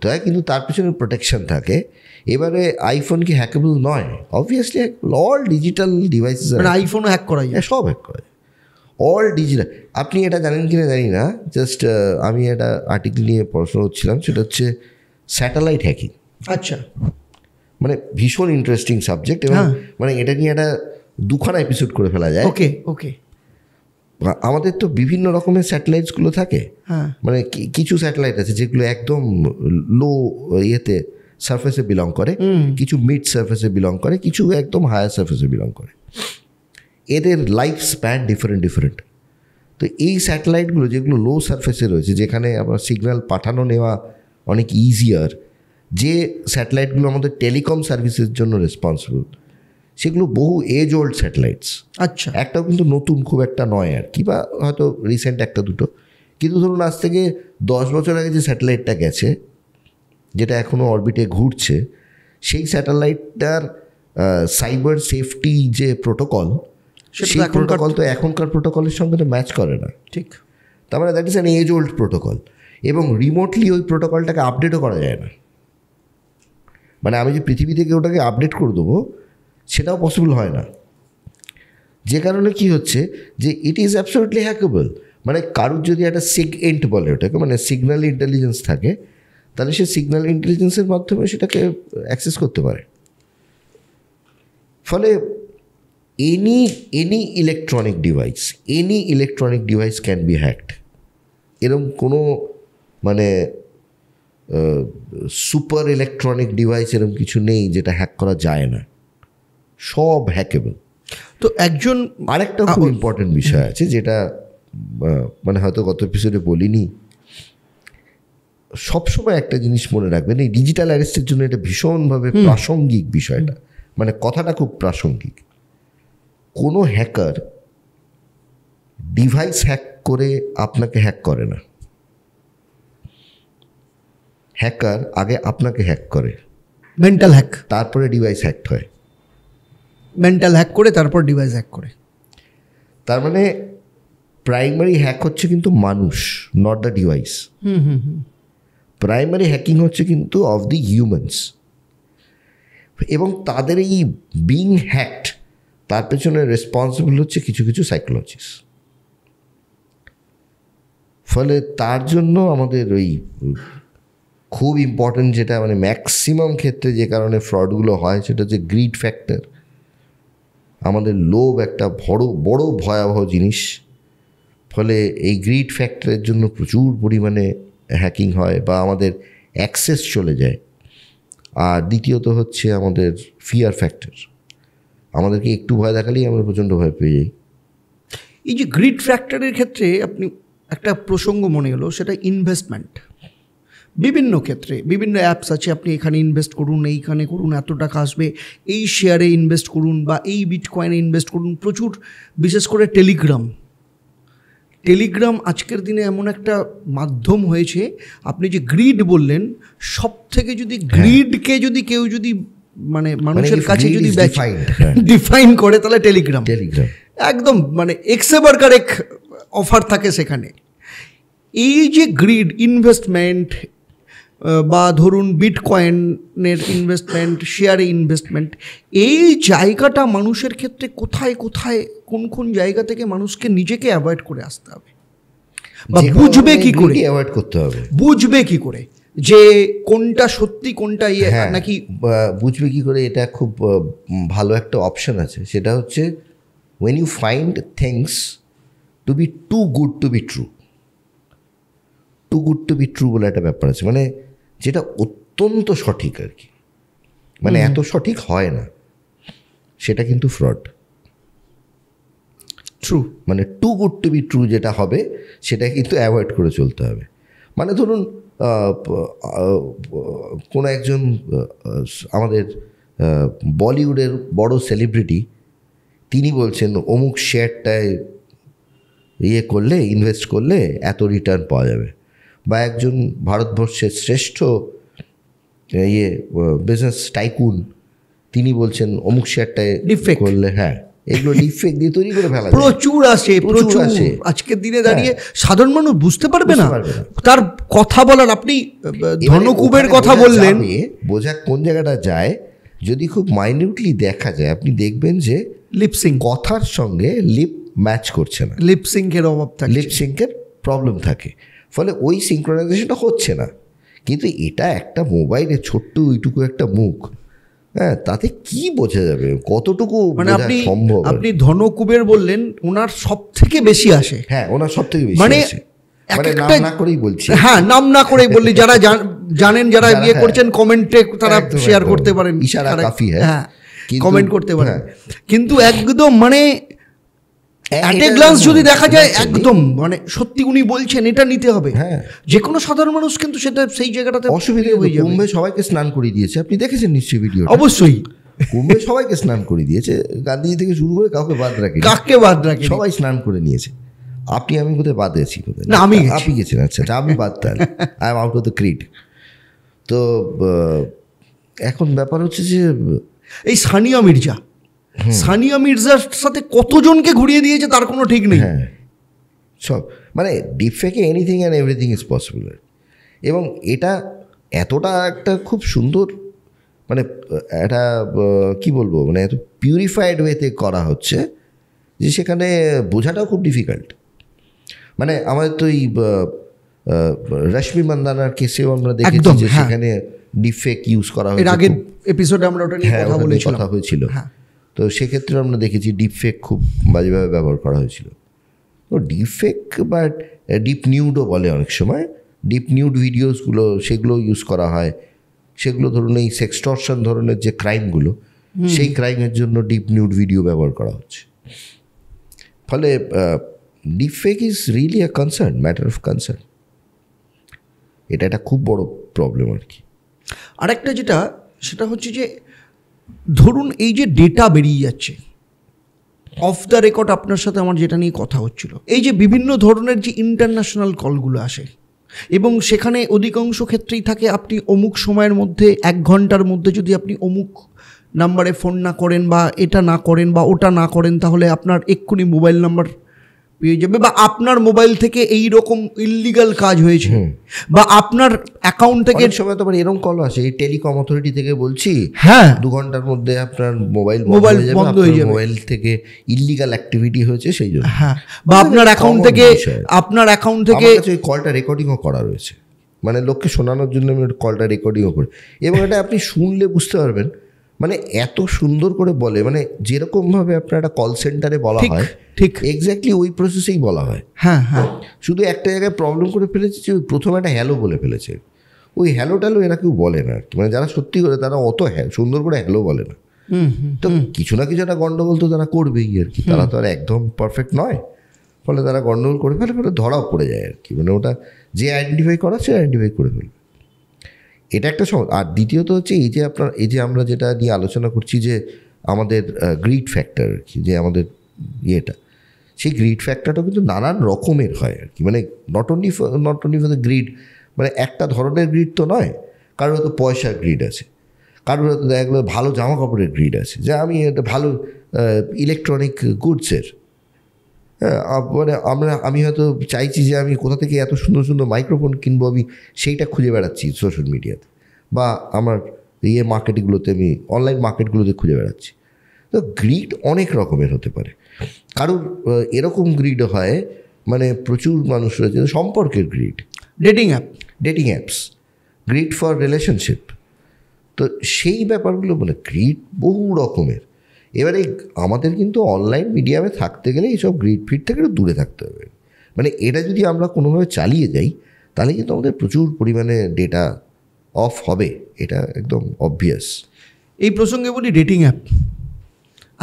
হয়? কিন্তু তার পিছনে প্রোটেকশন থাকে। এবারে আইফোন কি হ্যাকেবল নয়? অবভিয়াসলি অল ডিজিটাল ডিভাইসেস, মানে আইফোনও হ্যাক করা যায়, সব হ্যাক করা যায়, অল ডিজিটাল। আপনি এটা জানেন কিনা জানি না, জাস্ট আমি একটা আর্টিকেল নিয়ে পড়াশোনা করছিলাম, সেটা হচ্ছে স্যাটেলাইট হ্যাকিং। আচ্ছা, মানে ভীষণ ইন্টারেস্টিং সাবজেক্ট, এবং মানে এটা নিয়ে একটা 2খানা এপিসোড করে ফেলা যায়। ওকে। আমাদের তো বিভিন্ন রকমের স্যাটেলাইটসগুলো থাকে, মানে কিছু স্যাটেলাইট আছে যেগুলো একদম লো ইয়েতে সারফেসে বিলং করে, কিছু মিড সারফেসে বিলং করে, কিছু একদম হায়ার সারফেসে বিলং করে। এদের লাইফ স্প্যান ডিফারেন্ট। তো এই স্যাটেলাইটগুলো যেগুলো লো সারফেসে রয়েছে, যেখানে আমরা সিগন্যাল পাঠানো নেওয়া অনেক ইজিয়ার, যে স্যাটেলাইটগুলো আমাদের টেলিকম সার্ভিসের জন্য রেসপন্সিবল, সেগুলো বহু এজ ওল্ড স্যাটেলাইটস। আচ্ছা, একটাও কিন্তু নতুন খুব একটা নয় আর কি, বা হয়তো রিসেন্ট একটা দুটো। কিন্তু ধরুন আজ থেকে 10 বছর আগে যে স্যাটেলাইটটা গেছে, যেটা এখনও অরবিটে ঘুরছে, সেই স্যাটেলাইটটার সাইবার সেফটি যে প্রোটোকল, সেই প্রোটোকল তো এখনকার প্রোটোকলের সঙ্গে তো ম্যাচ করে না। ঠিক। তার মানে that is an age old protocol, এবং রিমোটলি ওই প্রোটোকলটাকে আপডেটও করা যায় না। মানে আমি যে পৃথিবী থেকে ওটাকে আপডেট করে দেবো, সেটাও পসিবল হয় না। যে কারণে কি হচ্ছে যে ইট ইজ অ্যাবসলিউটলি হ্যাকেবল। মানে কারুর যদি একটা সিগএন্ট বলে ওটাকে, মানে সিগন্যাল ইন্টেলিজেন্স থাকে, তাহলে সে সিগন্যাল ইন্টেলিজেন্সের মাধ্যমে সেটাকে অ্যাক্সেস করতে পারে। ফলে any electronic device can be hacked. এরকম কোনো মানে সুপার ইলেকট্রনিক ডিভাইস এরকম কিছু নেই যেটা হ্যাক করা যায় না, সব হ্যাকেবল। তো একজন আরেকটা খুব ইম্পর্টেন্ট বিষয় আছে, যেটা মানে হয়তো গত এপিসোডে বলিনি। সবসময় একটা জিনিস মনে রাখবেন, এই ডিজিটাল অ্যারেস্টের জন্য এটা ভীষণভাবে প্রাসঙ্গিক বিষয়টা, মানে কথাটা খুব প্রাসঙ্গিক। কোনো হ্যাকার ডিভাইস হ্যাক করে আপনাকে হ্যাক করে না, হ্যাকার আগে আপনাকে হ্যাক করে, মেন্টাল হ্যাক, তারপরে ডিভাইস হ্যাক হয়। মেন্টাল হ্যাক করে তারপর ডিভাইস হ্যাক করে। তার মানে প্রাইমারি হ্যাক হচ্ছে কিন্তু মানুষ, not the device. Primary hacking হচ্ছে কিন্তু অফ দি হিউম্যানস, এবং তাদের এই বিং হ্যাকড তার পেছনে রেসপন্সিবল হচ্ছে কিছু কিছু সাইকোলজিস্ট। ফলে তার জন্য আমাদের ওই খুব ইম্পর্টেন্ট, যেটা মানে ম্যাক্সিমাম ক্ষেত্রে যে কারণে ফ্রডগুলো হয়, সেটা হচ্ছে গ্রিড ফ্যাক্টর। আমাদের লোভ একটা বড় ভয়াবহ জিনিস। ফলে এই গ্রিড ফ্যাক্টরের জন্য প্রচুর পরিমাণে হ্যাকিং হয় বা আমাদের অ্যাক্সেস চলে যায়। আর দ্বিতীয়ত হচ্ছে আমাদের ফিয়ার ফ্যাক্টর, আমাদেরকে একটু ভয় দেখালেই আমরা প্রচণ্ড ভয় পেয়ে যাই। এই যে গ্রিড ফ্যাক্টরের ক্ষেত্রে আপনি একটা প্রসঙ্গ মনে হলো, সেটা ইনভেস্টমেন্ট। বিভিন্ন ক্ষেত্রে বিভিন্ন অ্যাপস আছে, আপনি এখানে ইনভেস্ট করুন, এইখানে করুন, এত টাকা আসবে, এই শেয়ারে ইনভেস্ট করুন বা এই বিটকয়েনে ইনভেস্ট করুন। প্রচুর, বিশেষ করে টেলিগ্রাম আজকের দিনে এমন একটা মাধ্যম হয়েছে। আপনি যে গ্রিড বললেন, সব থেকে যদি গ্রিডকে যদি কেউ যদি মানে মানুষের কাছে যদি ডিফাইন করে, তাহলে টেলিগ্রাম একদম মানে এক্সেবারকার এক অফার থাকে সেখানে। এই যে গ্রিড ইনভেস্টমেন্ট বা ধরুন বিটকয়েনের ইনভেস্টমেন্ট, শেয়ারে ইনভেস্টমেন্ট, এই জায়গাটা মানুষের ক্ষেত্রে কোথায় কোন জায়গা থেকে মানুষকে নিজেকে অ্যাভয়েড করে আসতে হবে, বা বুঝবে কি করে অ্যাভয়েড করতে হবে, বুঝবে কি করে যে কোনটা সত্যি কোনটা নাকি বুঝবে কি করে? এটা খুব ভালো একটা অপশন আছে, সেটা হচ্ছে when you find things to be too good to be true. Too good to be true বলে একটা ব্যাপার আছে, মানে যেটা অত্যন্ত সঠিক আর কি, মানে এত সঠিক হয় না, সেটা কিন্তু ফ্রড। ট্রু, মানে too good to be true যেটা হবে সেটা কিন্তু অ্যাভয়েড করে চলতে হবে। মানে ধরুন কোনো একজন আমাদের বলিউডের বড় সেলিব্রিটি, তিনি বলছেন অমুক শেয়ারটায় করলে, ইনভেস্ট করলে এত রিটার্ন পাওয়া যাবে, বা একজন ভারতবর্ষের শ্রেষ্ঠ বিজনেস টাইকুন, তিনি বলছেন অমুক শেয়ারটায় Deepfake করলে, হ্যাঁ এগুলো ডিফেক্ট দিয়ে তৈরি করে ফেলা যায়। প্রচুর আসে, প্রচুর আসে। আজকের দিনে দাঁড়িয়ে সাধারণ মানুষ বুঝতে পারবে না তার কথা বলার। আপনি ধনকুবের কথা বললেন, বোঝা কোন জায়গাটা যায়, যদি খুব মাইনিউটলি দেখা যায় আপনি দেখবেন যে লিপসিং, কথার সঙ্গে লিপ ম্যাচ করছে না, লিপসিংকের অভাব থাকে, লিপসিংকের প্রবলেম থাকে, ফলে ওই সিঙ্ক্রোনাইজেশনটা হচ্ছে না। কিন্তু এটা একটা মোবাইলে ছোট্ট ওইটুকু একটা মুখ, হ্যাঁ, তাতে কি বোঝা যাবে, কতটুকু মানে বোঝা সম্ভব? আপনি ধনকুবের বললেন, ওনার সব থেকে বেশি আসে, হ্যাঁ ওনার সব থেকে বেশি মানে আসে। মানে নাম না করেই বলছি, হ্যাঁ নাম না করেই বললি, যারা জানেন, যারা বিয়ে করছেন কমেন্টে তারা একদম, শেয়ার একদম। করতে পারেন, ইশারা কাফি, হ্যাঁ কিন্তু- কমেন্ট করতে পারেন, হ্যাঁ। কিন্তু একদম মানে অ্যাট এ গ্লান্স যদি দেখা যায় একদম মানে সত্যি উনি বলছেন এটা নিতে হবে, হ্যাঁ যে কোনো সাধারণ মানুষ কিন্তু সেটা সেই জায়গাটাতে অসুবিধা হয়ে যাবে। কুম্ভে সবাইকে স্নান করিয়ে দিয়েছে, আপনি দেখেছেন নিশ্চয়ই ভিডিও। অবশ্যই কুম্ভে সবাইকে স্নান করে দিয়েছে, গান্ধীজি থেকে শুরু করে কাউকে বাদ রাখেনি, কাকে বাদ রাখে, সবাই স্নান করে নিয়েছে। আমি কোথায় বাদ গেছি? কোথায় না, আমি গেছি। আপনি গেছেন, আচ্ছা আমি বাদ, তাহলে I am out of the Creed. তো এখন ব্যাপার হচ্ছে যে এই সানিয়া মির্জা, সানিয়া মির্জার সাথে কতজনকে ঘুরিয়ে দিয়েছে তার কোনো ঠিক নেই। হ্যাঁ সব মানে ডিপফেকে anything and everything is possible. এবং এটা এতটা একটা খুব সুন্দর, মানে একটা কি বলবো, মানে এত পিউরিফাইড ওয়েতে করা হচ্ছে যে সেখানে বোঝাটাও খুব ডিফিকাল্ট। মানে আমাদের তো এই রশ্মি মান্দানার কেসেও আমরা দেখেছি একদম, যে হ্যাঁ। সেখানে ডিপফেক ইউজ করা এর হয়েছে, আগের এপিসোডে আমরা ওটা নিয়ে হ্যাঁ কথা ওটা নিয়ে বলেছিলাম, কথা হয়েছিল। হ্যাঁ। তো সেক্ষেত্রে আমরা দেখেছি ডিপফেক খুব বাজেভাবে ব্যবহার করা হয়েছিল। তো ডিপফেক বা ডিপ নিউডও বলে অনেক সময়, ডিপ নিউড ভিডিওসগুলো সেগুলো ইউজ করা হয়। সেগুলো ধরুন এই সেক্সটর্শন ধরনের যে ক্রাইমগুলো, সেই ক্রাইমের জন্য ডিপ নিউড ভিডিও ব্যবহার করা হচ্ছে। ফলে deepfake is really a concern, matter of concern. এটা একটা খুব বড় প্রবলেম আর কি। আরেকটা যেটা, সেটা হচ্ছে যে ধরুন এই যে ডেটা বেরিয়ে যাচ্ছে অফ দ্য রেকর্ড, আপনার সাথে আমার যেটা নিয়ে কথা হচ্ছিল, এই যে বিভিন্ন ধরনের যে ইন্টারন্যাশনাল কলগুলো আসে এবং সেখানে অধিকাংশ ক্ষেত্রেই থাকে আপনি অমুক সময়ের মধ্যে 1 ঘন্টার মধ্যে যদি আপনি অমুক নাম্বারে ফোন না করেন বা এটা না করেন বা ওটা না করেন, তাহলে আপনার এক্ষুনি মোবাইল নাম্বার পেয়ে যাবে, বা আপনার মোবাইল থেকে এই রকম ইল্লিগাল কাজ হয়েছে, বা আপনার অ্যাকাউন্ট থেকে অনেক সময় তো আবার এরকম কল আসে, এই টেলিকম অথরিটি থেকে বলছি, হ্যাঁ 2 ঘন্টার মধ্যে আপনার মোবাইল বন্ধ হয়ে যাবে, মোবাইল থেকে ইল্লিগাল অ্যাক্টিভিটি হয়েছে সেই জন্য, হ্যাঁ, বা আপনার অ্যাকাউন্ট থেকে ওই কলটা রেকর্ডিংও করা রয়েছে, মানে লোককে শোনানোর জন্য আমি কলটা রেকর্ডিংও করি। এবং এটা আপনি শুনলে বুঝতে পারবেন, মানে এত সুন্দর করে বলে, মানে যেরকমভাবে আপনার একটা কল সেন্টারে বলা হয় ঠিক এক্স্যাক্টলি ওই প্রসেসেই বলা হয়। হ্যাঁ হ্যাঁ, শুধু একটা জায়গায় প্রবলেম করে ফেলেছে যে প্রথমে একটা হ্যালো বলে ফেলেছে, ওই হ্যালো ট্যালো এরা কেউ বলে না আর কি, মানে যারা সত্যি করে তারা অত সুন্দর করে হ্যালো বলে না। তো কিছু না কিছু একটা গন্ডগোল তো তারা করবেই আর কি, তারা তো আর একদম পারফেক্ট নয়, ফলে তারা গন্ডগোল করে ফেলে, ফলে ধরাও পড়ে যায় আর কি, মানে ওটা যে আইডেন্টিফাই করা সে আইডেন্টিফাই করে ফেলবে। এটা একটা সমস্যা। আর দ্বিতীয়ত হচ্ছে এই যে আমরা যেটা নিয়ে আলোচনা করছি যে আমাদের গ্রিড ফ্যাক্টর আর কি, যে আমাদের ইয়েটা, সেই গ্রিড ফ্যাক্টরটা কিন্তু নানান রকমের হয় আর কি, মানে not only for the grid, মানে একটা ধরনের গ্রিড তো নয়। কারোর হয়তো পয়সার গ্রিড আছে, কারোর হয়তো দেখা গেলো ভালো জামা কাপড়ের গ্রিড আছে, যে আমি একটা ভালো ইলেকট্রনিক গুডসের, হ্যাঁ, মানে আমি হয়তো চাইছি যে আমি কোথা থেকে এত সুন্দর সুন্দর মাইক্রোফোন কিনবো, আমি সেইটা খুঁজে বেড়াচ্ছি সোশ্যাল মিডিয়াতে, বা আমার মার্কেটগুলোতে, আমি অনলাইন মার্কেটগুলোতে খুঁজে বেড়াচ্ছি। তো গ্রিড অনেক রকমের হতে পারে। কারোর এরকম গ্রিড হয়, মানে প্রচুর মানুষ রয়েছে সম্পর্কের grid, dating apps, grid for relationship. তো সেই ব্যাপারগুলো, মানে গ্রিড বহু রকমের। এবারে আমাদের কিন্তু অনলাইন মিডিয়ামে থাকতে গেলে এইসব গ্রিড ফিড থেকে একটু দূরে থাকতে হবে। মানে এটা যদি আমরা কোনোভাবে চালিয়ে যাই, তাহলে কিন্তু আমাদের প্রচুর পরিমাণে ডেটা অফ হবে, এটা একদম অবভিয়াস। এই প্রসঙ্গে বলি ডেটিং অ্যাপ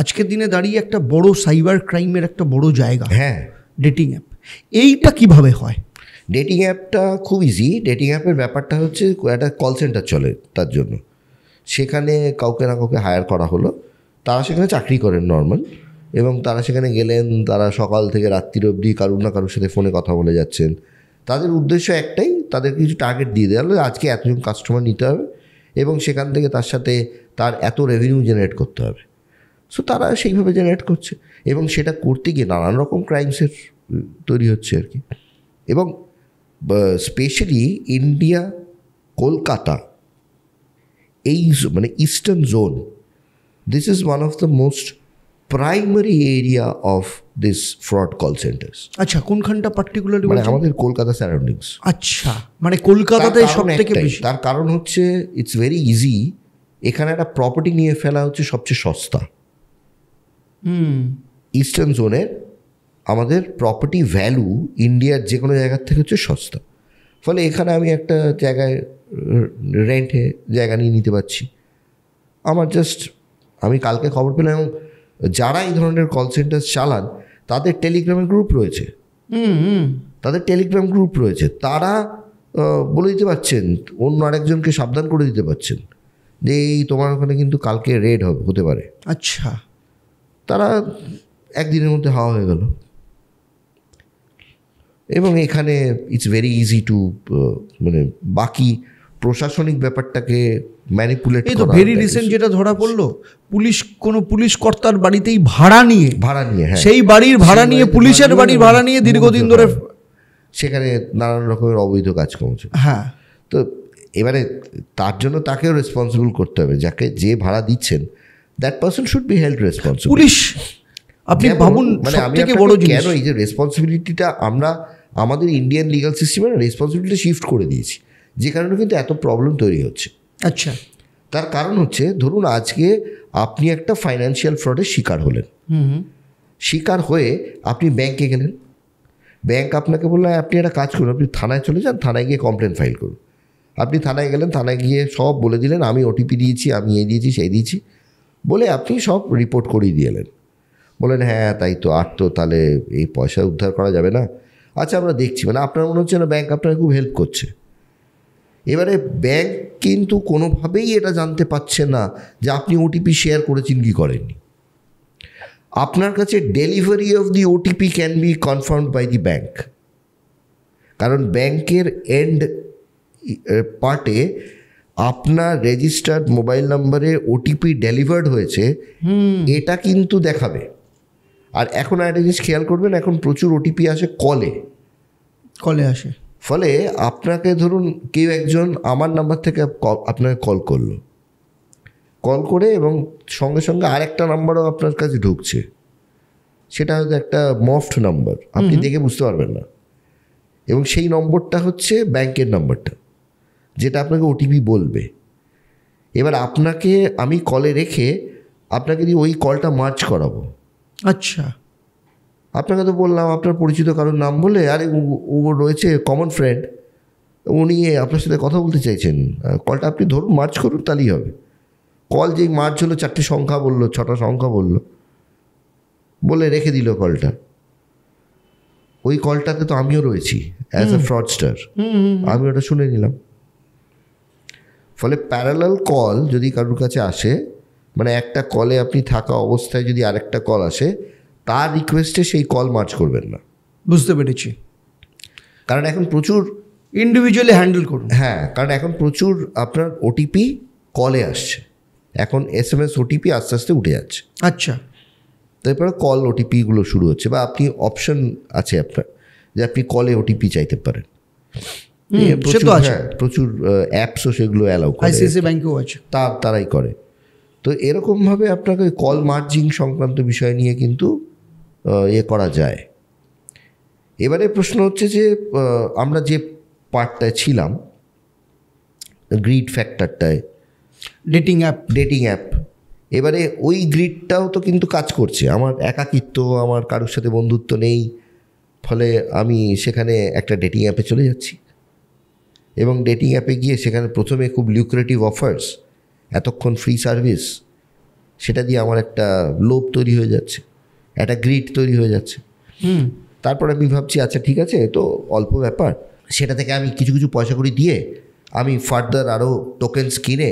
আজকের দিনে দাঁড়িয়ে একটা বড় সাইবার ক্রাইমের একটা বড় জায়গা। হ্যাঁ, ডেটিং অ্যাপ এইটা কিভাবে হয়? ডেটিং অ্যাপটা খুব ইজি। ডেটিং অ্যাপের ব্যাপারটা হচ্ছে একটা কল সেন্টার চলে তার জন্য, সেখানে কাউকে না কাউকে হায়ার করা হলো, তারা সেখানে চাকরি করেন নর্মাল, এবং তারা সেখানে গেলেন, তারা সকাল থেকে রাত্রির অবধি কারুর না কারুর সাথে ফোনে কথা বলে যাচ্ছেন। তাদের উদ্দেশ্য একটাই, তাদের কিছু টার্গেট দিয়ে দেওয়া হলো, আজকে এতজন কাস্টমার নিতে হবে এবং সেখান থেকে তার সাথে তার এত রেভিনিউ জেনারেট করতে হবে। সো তারা সেইভাবে জেনারেট করছে এবং সেটা করতে গিয়ে নানান রকম ক্রাইমসের তৈরি হচ্ছে আর কি। এবং স্পেশালি ইন্ডিয়া, কলকাতা, এই মানে eastern zone, this is one of the most primary area of this fraud call centers. আচ্ছা, কোনখানটা পার্টিকুলারলি? মানে আমাদের কলকাতা সারাউন্ডিংস। আচ্ছা, মানে কলকাতাতে সব থেকে বেশি। তার কারণ হচ্ছে ইটস ভেরি ইজি, এখানে একটা প্রপার্টি নিয়ে ফেলা হচ্ছে সবচেয়ে সস্তা। ইস্টার্ন জোনের আমাদের প্রপার্টি ভ্যালু ইন্ডিয়ার যে কোনো জায়গার থেকে হচ্ছে সস্তা। ফলে এখানে আমি একটা জায়গায় রেন্টে জায়গা নিয়ে নিতে পারছি। আমার জাস্ট, আমি কালকে খবর পেলাম, এবং যারা এই ধরনের কল সেন্টার চালান তাদের টেলিগ্রামের গ্রুপ রয়েছে, তারা বলে দিতে পারছেন, অন্য আরেকজনকে সাবধান করে দিতে পারছেন যে এই তোমার ওখানে কিন্তু কালকে রেড হতে পারে। আচ্ছা, তারা একদিনের মধ্যে হাওয়া হয়ে গেল। এবং এখানে ইটস ভেরি ইজি টু মানে বাকি প্রশাসনিক ব্যাপারটাকে ম্যানিপুলেট করা। এই তো ভেরি রিসেন্ট যেটা ধরা পড়লো, কোনো পুলিশ কর্তার বাড়িতেই ভাড়া নিয়ে, হ্যাঁ, সেই বাড়ির ভাড়া নিয়ে, পুলিশের বাড়ির ভাড়া নিয়ে দীর্ঘদিন ধরে সেখানে নানান রকমের অবৈধ কাজ করছে। হ্যাঁ, তো এবারে তার জন্য তাকেও রেসপন্সিবল করতে হবে, যে ভাড়া দিচ্ছেন that person should be held responsible. Police, আপনি ভাবুন, মানে সবথেকে বড় জিনিস কেন এই যে রেসপন্সিবিলিটিটা আমরা আমাদের ইন্ডিয়ান লিগাল সিস্টেমে রেসপন্সিবিলিটি শিফট করে দিয়েছি, যে কারণে কিন্তু এত প্রবলেম তৈরি হচ্ছে। আচ্ছা, তার কারণ হচ্ছে, ধরুন আজকে আপনি একটা ফাইন্যান্সিয়াল ফ্রডের শিকার হলেন, শিকার হয়ে আপনি ব্যাংকে গেলেন, ব্যাংক আপনাকে বললো আপনি একটা কাজ করুন, আপনি থানায় চলে যান, থানায় গিয়ে কমপ্লেন ফাইল করুন। আপনি থানায় গেলেন, থানায় গিয়ে সব বলে দিলেন, আমি ওটিপি দিয়েছি, আমি এই দিয়েছি, সেই দিয়েছি বলে আপনি সব রিপোর্ট করিয়ে দিয়ে এলেন। বলেন হ্যাঁ তাই তো, আর তো তাহলে এই পয়সা উদ্ধার করা যাবে না, আচ্ছা আমরা দেখছি। মানে আপনার মনে হচ্ছে না ব্যাংক আপনাকে খুব হেল্প করছে। এবারে ব্যাংক কিন্তু কোনোভাবেই এটা জানতে পারছে না যে আপনি ওটিপি শেয়ার করেছেন কি করেননি। আপনার কাছে delivery of the OTP can be confirmed by the bank, কারণ ব্যাংকের এন্ড পার্টে আপনার রেজিস্টার্ড মোবাইল নাম্বারে ওটিপি ডেলিভার্ড হয়েছে এটা কিন্তু দেখাবে। আর এখন একটা জিনিস খেয়াল করবেন, এখন প্রচুর ওটিপি আসে কলে আসে। ফলে আপনাকে ধরুন কেউ একজন আমার নাম্বার থেকে আপনাকে কল করে এবং সঙ্গে সঙ্গে আরেকটা নাম্বারও আপনার কাছে ঢুকছে, সেটা হয়তো একটা মফড নাম্বার, আপনি দেখে বুঝতে পারবেন না, এবং সেই নম্বরটা হচ্ছে ব্যাংকের নাম্বারটা যেটা আপনাকে ওটিপি বলবে। এবার আপনাকে আমি কলে রেখে আপনাকে দিয়ে ওই কলটা মার্চ করাবো। আচ্ছা, আপনাকে তো বললাম আপনার পরিচিত কারোর নাম বলে, আরে ও রয়েছে কমন ফ্রেন্ড, উনি আপনার সাথে কথা বলতে চাইছেন, কলটা আপনি ধরুন মার্চ করুন, তাহলেই হবে। কল যেই মার্চ হলো, 4টে সংখ্যা বললো, 6টা সংখ্যা বললো, বলে রেখে দিল কলটা। ওই কলটাতে তো আমিও রয়েছি অ্যাজ এ ফ্রডস্টার, আমি ওটা শুনে নিলাম। ফলে প্যারালাল কল যদি কারোর কাছে আসে, মানে একটা কলে আপনি থাকা অবস্থায় যদি আরেকটা কল আসে, তার রিকোয়েস্টে সেই কল মার্চ করবেন না। বুঝতে পেরেছি, কারণ এখন প্রচুর ইন্ডিভিজুয়ালি হ্যান্ডেল করুন। হ্যাঁ, কারণ এখন প্রচুর আপনার ওটিপি কলে আসছে, এখন SMS ওটিপি আস্তে আস্তে উঠে যাচ্ছে। আচ্ছা, তারপরে কল ওটিপিগুলো শুরু হচ্ছে, বা আপনি অপশন আছে আপনার যে আপনি কলে ওটিপি চাইতে পারেন। প্রচুর অ্যাপসও সেগুলো অ্যালাউ করে, আইসিআইসিআই ব্যাংকেও আছে, তারাই করে। তো এরকমভাবে আপনাকে কল মার্জিং সংক্রান্ত বিষয় নিয়ে কিন্তু করা যায়। এবারে প্রশ্ন হচ্ছে যে আমরা যে পার্টটায় ছিলাম, গ্রিড ফ্যাক্টরটায়, ডেটিং অ্যাপ, এবারে ওই গ্রিডটাও তো কিন্তু কাজ করছে। আমার একাকিত্ব, আমার কারোর সাথে বন্ধুত্ব নেই, ফলে আমি সেখানে একটা ডেটিং অ্যাপে চলে যাচ্ছি, এবং ডেটিং অ্যাপে গিয়ে সেখানে প্রথমে খুব লিউক্রেটিভ অফার্স, এতক্ষণ ফ্রি সার্ভিস, সেটা দিয়ে আমার একটা লোভ তৈরি হয়ে যাচ্ছে, একটা গ্রিড তৈরি হয়ে যাচ্ছে। তারপর আমি ভাবছি আচ্ছা ঠিক আছে, তো অল্প ব্যাপার, সেটা থেকে আমি কিছু কিছু পয়সা করে দিয়ে আমি ফার্দার আরও টোকেন্স কিনে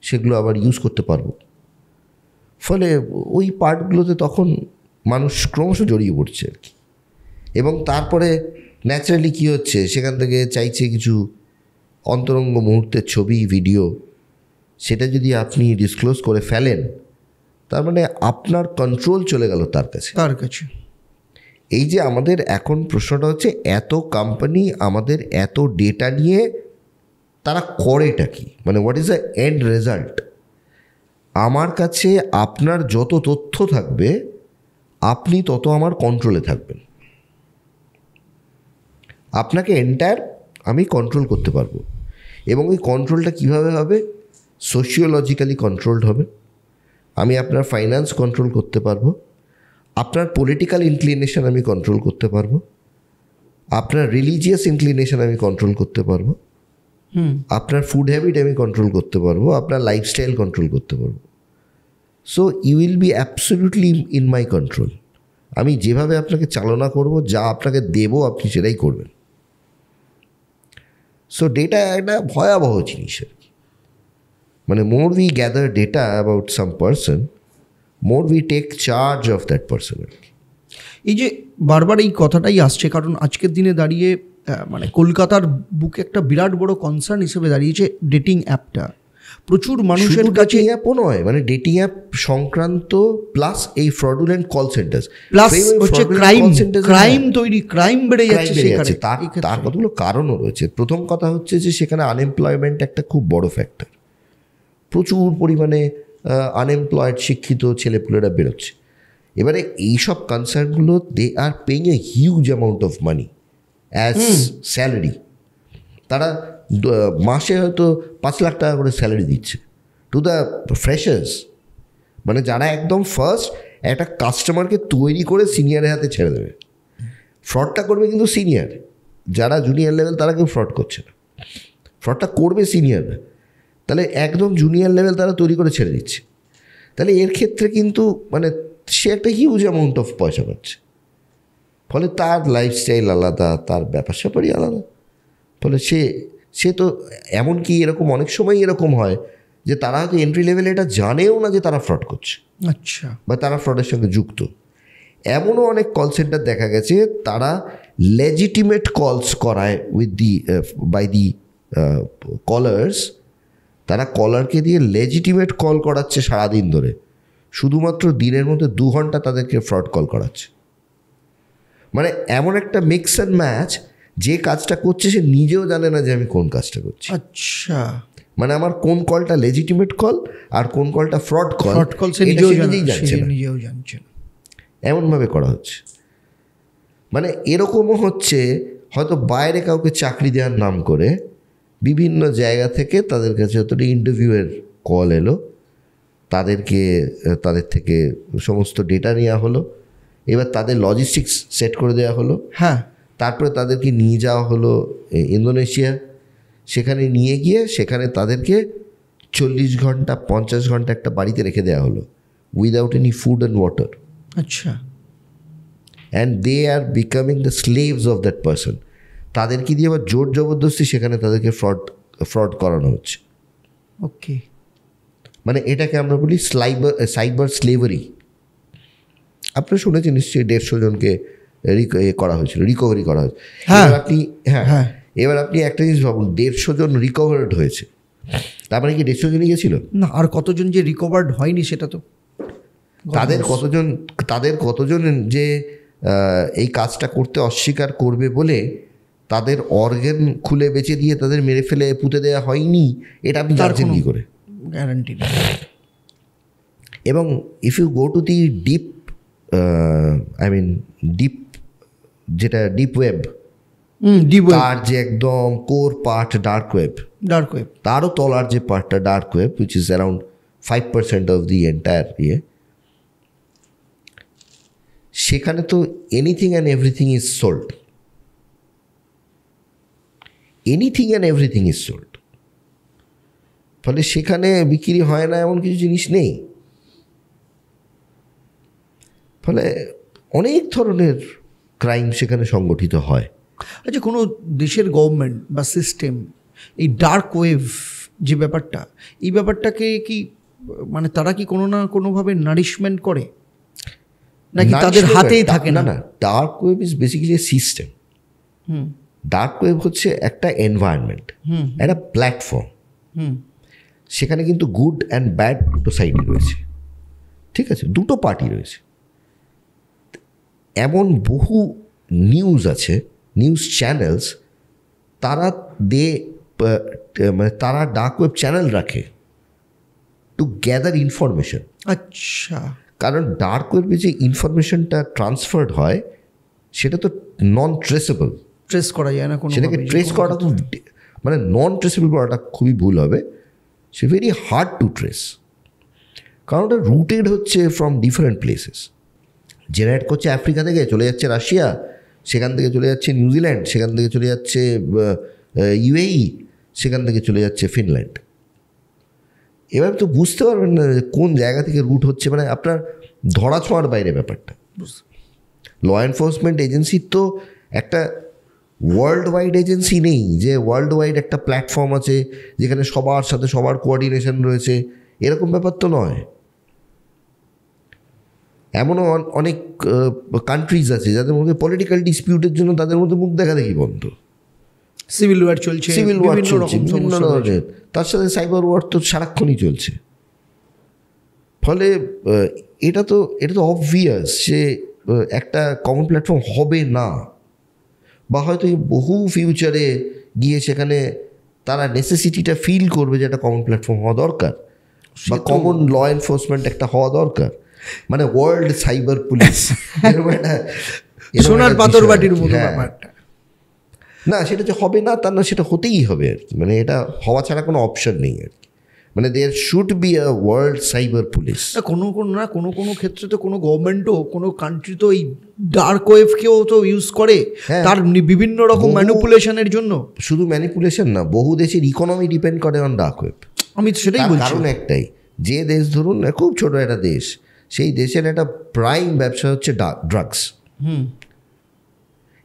সেগুলো আবার ইউজ করতে পারবো। ফলে ওই পার্টগুলোতে তখন মানুষ ক্রমশ জড়িয়ে পড়ছে আর কি। এবং তারপরে ন্যাচারালি কী হচ্ছে, সেখান থেকে চাইছে কিছু অন্তরঙ্গ মুহূর্তের ছবি, ভিডিও, সেটা যদি আপনি ডিসক্লোজ করে ফেলেন, তার মানে আপনার কন্ট্রোল চলে গেল তার কাছে। এই যে আমাদের এখন প্রশ্নটা হচ্ছে, এত কোম্পানি আমাদের এত ডেটা নিয়ে তারা করেটা কি, মানে what is the end result? আমার কাছে আপনার যত তথ্য থাকবে আপনি তত আমার কন্ট্রোলে থাকবেন। আপনাকে এন্টায়ার আমি কন্ট্রোল করতে পারবো। এবং এই কন্ট্রোলটা কীভাবে হবে? সোশিওলজিক্যালি কন্ট্রোলড হবে। আমি আপনার ফাইন্যান্স কন্ট্রোল করতে পারবো, আপনার পলিটিক্যাল ইনক্লিনেশন আমি কন্ট্রোল করতে পারবো, আপনার রিলিজিয়াস ইনক্লিনেশন আমি কন্ট্রোল করতে পারবো, আপনার ফুড হ্যাবিট আমি কন্ট্রোল করতে পারবো, আপনার লাইফস্টাইল কন্ট্রোল করতে পারবো। So you will be absolutely in my control. আমি যেভাবে আপনাকে চালনা করব, যা আপনাকে দেবো আপনি সেটাই করবেন। সো ডেটা একটা ভয়াবহ জিনিস আর কি। মানে more we gather data about some person, more we take charge of that person আর কি। এই যে বারবার এই কথাটাই আসছে, কারণ আজকের দিনে দাঁড়িয়ে মানে কলকাতার বুকে একটা বিরাট বড় কনসার্ন হিসেবে দাঁড়িয়েছে ডেটিং অ্যাপটা। প্রচুর মানুষের কাছে অ্যাপও নয়, মানে ডেটিং অ্যাপ সংক্রান্ত প্লাস এই ফ্রডুলেন্ট কল সেন্টার, প্লাস হচ্ছে ক্রাইম বেড়ে যাচ্ছে। তার কতগুলো কারণও রয়েছে। প্রথম কথা হচ্ছে যে সেখানে আনএমপ্লয়মেন্ট একটা খুব বড় ফ্যাক্টর। প্রচুর পরিমাণে আনএমপ্লয়েড শিক্ষিত ছেলেপুলেরা বেরোচ্ছে। এবারে এইসব কনসার্নগুলো they are paying a huge amount of money as salary. তারা মাসে হয়তো 5 লাখ টাকা করে স্যালারি দিচ্ছে টু দ্য ফ্রেশার্স, মানে যারা একদম ফার্স্ট একটা কাস্টমারকে তৈরি করে সিনিয়রের হাতে ছেড়ে দেবে। ফ্রডটা করবে কিন্তু সিনিয়র, যারা জুনিয়র লেভেল তারা কেউ ফ্রড করছে না, ফ্রডটা করবে সিনিয়ররা। তাহলে একদম জুনিয়র লেভেল তারা তৈরি করে ছেড়ে দিচ্ছে। তাহলে এর ক্ষেত্রে কিন্তু মানে সে একটা হিউজ অ্যামাউন্ট অফ পয়সা পাচ্ছে। ফলে তার লাইফস্টাইল আলাদা, তার ব্যাপার স্যাপারই আলাদা। ফলে সে তো এমনকি এরকম অনেক সময় এরকম হয় যে তারা হয়তো এন্ট্রি লেভেলে এটা জানেও না যে তারা ফ্রড করছে, আচ্ছা, বা তারা ফ্রডের সঙ্গে যুক্ত। এমনও অনেক কল সেন্টার দেখা গেছে তারা লেজিটিমেট কলস করায় বাই দি কলার্স। তারা কলারকে দিয়ে লেজিটিমেট কল করাচ্ছে সারাদিন ধরে, শুধুমাত্র দিনের মধ্যে 2 ঘন্টা তাদেরকে ফ্রড কল করাচ্ছে। মানে এমন একটা মিক্স অ্যান্ড ম্যাচ, যে কাজটা করছে সে নিজেও জানে না যে আমি কোন কাজটা করছি। আচ্ছা, মানে আমার কোন কলটা লেজিটিমেট কল আর কোন কলটা ফ্রড কল সে নিজেও জানছে না। এমনভাবে করা হচ্ছে। মানে এরকমও হচ্ছে হয়তো বাইরে কাউকে চাকরি দেওয়ার নাম করে বিভিন্ন জায়গা থেকে তাদের কাছে যতটা ইন্টারভিউয়ের কল এলো, তাদের থেকে সমস্ত ডেটা নেওয়া হলো, এবার তাদের লজিস্টিক্স সেট করে দেওয়া হলো। হ্যাঁ, তারপরে তাদেরকে নিয়ে যাওয়া হলো ইন্দোনেশিয়া। সেখানে নিয়ে গিয়ে সেখানে তাদেরকে 40 ঘন্টা 50 ঘন্টা একটা বাড়িতে রেখে দেওয়া হলো without any food and water. আচ্ছা, and they are becoming the slaves of that person. তাদেরকে দিয়ে আবার জোর জবরদস্তি সেখানে তাদেরকে ফ্রড করানো হচ্ছে। ওকে, মানে এটাকে আমরা বলি সাইবার স্লেভারি। আপনি শুনেছেন নিশ্চয়ই 150 জনকে করা হয়েছিল, রিকভারি করা হয়েছে। এবার আপনি একটা জিনিস ভাবুন, 150 জন রিকভার্ড হয়েছে, তারপরে কি 150 জনই গেছিল না, আর কতজন যে রিকভার্ড হয়নি সেটা তো তাদের কতজন যে এই কাজটা করতে অস্বীকার করবে বলে তাদের অর্গান খুলে বেঁচে দিয়ে তাদের মেরে ফেলে পুঁতে দেওয়া হয়নি, এটা আপনি জানছেন কী করে? গ্যারান্টি নেই। এবং if you go to the deep যেটা ডিপ ওয়েব, তার যে একদম কোর পার্ট ডার্ক ওয়েব, তারও তলার যে পার্টটা dark web, which is around 5% of the entire সেখানে তো anything and everything is sold. Anything and everything is sold. ফলে সেখানে বিক্রি হয় না এমন কিছু জিনিস নেই। ফলে অনেক ধরনের ক্রাইম সেখানে সংগঠিত হয়। আচ্ছা, কোনো দেশের গভর্নমেন্ট বা সিস্টেম এই ডার্ক ওয়েভ যে ব্যাপারটা, এই ব্যাপারটাকে কি মানে তারা কি কোনো না কোনোভাবে নারিশমেন্ট করে, নাকি তাদের হাতেই থাকে? না না, dark web is basically a system. Dark web হচ্ছে একটা এনভায়রনমেন্ট, একটা প্ল্যাটফর্ম। সেখানে কিন্তু গুড অ্যান্ড ব্যাড দুটো সাইডই রয়েছে, ঠিক আছে, দুটো পার্টি রয়েছে। এমন বহু নিউজ আছে, নিউজ চ্যানেলস, তারা মানে তারা ডার্ক ওয়েব চ্যানেল রাখে টু গ্যাদার ইনফরমেশন। আচ্ছা, কারণ ডার্ক ওয়েবে যে ইনফরমেশনটা ট্রান্সফার্ড হয় সেটা তো নন ট্রেসেবল, ট্রেস করা যায় না কোনো, সেটাকে ট্রেস করাটা তো মানে নন ট্রেসেবল করাটা খুবই ভুল হবে। সে ভেরি হার্ড টু ট্রেস, কারণ ওটা রুটেড হচ্ছে ফ্রম ডিফারেন্ট প্লেসেস। জেনারেট করছে আফ্রিকা থেকে, চলে যাচ্ছে রাশিয়া, সেখান থেকে চলে যাচ্ছে নিউজিল্যান্ড, সেখান থেকে চলে যাচ্ছে ইউএই, সেখান থেকে চলে যাচ্ছে ফিনল্যান্ড। এবার তো বুঝতে পারবেন না কোন জায়গা থেকে রুট হচ্ছে, মানে আপনার ধরাছোঁয়ার বাইরে ব্যাপারটা। ল এনফোর্সমেন্ট এজেন্সির তো একটা ওয়ার্ল্ড ওয়াইড এজেন্সি নেই যে ওয়ার্ল্ড ওয়াইড একটা প্ল্যাটফর্ম আছে যেখানে সবার সাথে সবার কোঅর্ডিনেশন রয়েছে, এরকম ব্যাপার তো নয়। এমনও অনেক কান্ট্রিজ আছে যাদের মধ্যে পলিটিক্যাল ডিসপিউটের জন্য তাদের মধ্যে মুখ দেখা দেখি বন্ধ, সিভিল ওয়ার চলছে, সিভিল ওয়ার চলছে বিভিন্ন ধরনের, তার সাথে সাইবার ওয়ার তো সারাক্ষণই চলছে। ফলে এটা তো অবভিয়াস যে একটা কমন প্ল্যাটফর্ম হবে না, বা হয়তো বহু ফিউচারে গিয়ে সেখানে তারা নেসেসিটিটা ফিল করবে যে একটা কমন প্ল্যাটফর্ম হওয়া দরকার, বা কমন ল এনফোর্সমেন্ট একটা হওয়া দরকার, মানে ওয়ার্ল্ড সাইবার পুলিশ, সোনার পাথর বাটির মতো ব্যাপারটা। না, সেটা যে হবে না তা না, সেটা হতেই হবে আর কি, মানে এটা হওয়া ছাড়া কোনো অপশন নেই আর কি। মানে there should be a world cyber police. কোনো ক্ষেত্রে তো কোনো গভর্নমেন্টও, কোনো কান্ট্রি তো এই ডার্ক ওয়েভকেও তো ইউজ করে তার বিভিন্ন রকম ম্যানিপুলেশনের জন্য। শুধু ম্যানিপুলেশন না, বহু দেশের ইকোনমি ডিপেন্ড করে অন ডার্ক ওয়েব। আমি তো সেটাই বলছি। কারণ একটাই, যে দেশ ধরুন খুব ছোট একটা দেশ, সেই দেশের একটা প্রাইম ব্যবসা হচ্ছে drugs,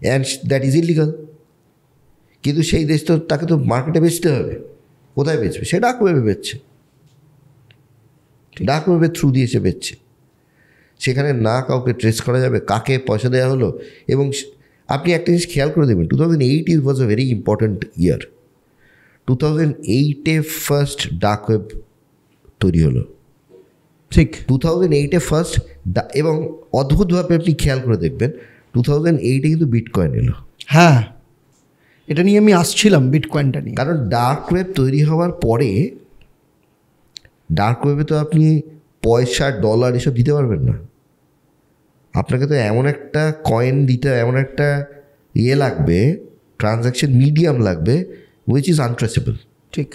and that is illegal. কিন্তু সেই দেশ তো, তাকে তো মার্কেটে বেচতে হবে, কোথায় বেচবে? সে ডার্ক ওয়েবে বেচছে, ডার্ক ওয়েবের থ্রু দিয়ে সে বেচছে। সেখানে না কাউকে ট্রেস করা যাবে কাকে পয়সা দেওয়া হলো। এবং আপনি একটা জিনিস খেয়াল করে দেবেন, 2008 was a very important year. 2008 first dark web তৈরি হলো, ঠিক 2008 ফার্স্ট। এবং অদ্ভুতভাবে আপনি খেয়াল করে দেখবেন 2008 কিন্তু বিটকয়েন এলো। হ্যাঁ, এটা নিয়ে আমি আসছিলাম, বিটকয়েনটা নিয়ে। কারণ ডার্ক ওয়েব তৈরি হওয়ার পরে, ডার্ক ওয়েবে তো আপনি পয়সা, ডলার এসব দিতে পারবেন না। আপনাকে তো এমন একটা কয়েন দিতে, এমন একটা লাগবে, ট্রানজ্যাকশন মিডিয়াম লাগবে, উইচ ইজ আনট্রেসেবল। ঠিক,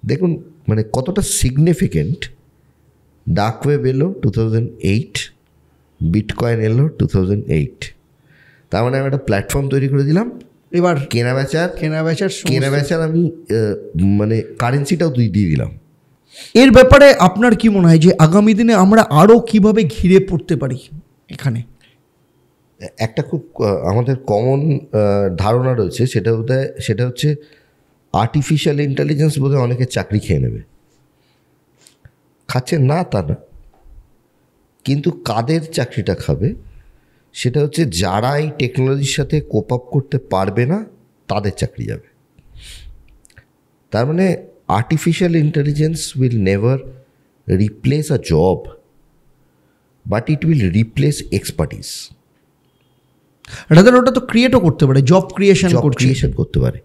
দেখুন মানে কতটা সিগনিফিকেন্ট। ডার্ক ওয়েব এলো 2008, বিটকয়েন এলো 2008। তার মানে আমি একটা প্ল্যাটফর্ম তৈরি করে দিলাম। এবার কেনা বেচার আমি মানে কারেন্সিটাও দিয়ে দিলাম। এর ব্যাপারে আপনার কি মনে হয় যে আগামী দিনে আমরা আরও কিভাবে ঘিরে পড়তে পারি? এখানে একটা খুব আমাদের কমন ধারণা রয়েছে, সেটা হচ্ছে আর্টিফিশিয়াল ইন্টেলিজেন্স বোধহয় অনেকের চাকরি খেয়ে নেবে। খাচ্ছে না তা না, কিন্তু কাদের চাকরিটা খাবে সেটা হচ্ছে যারা এই টেকনোলজির সাথে কোপ আপ করতে পারবে না তাদের চাকরি যাবে। তার মানে artificial intelligence will never replace a job, but it will replace expertise. ওটা তো ক্রিয়েটও করতে পারে, জব ক্রিয়েশন করতে পারে।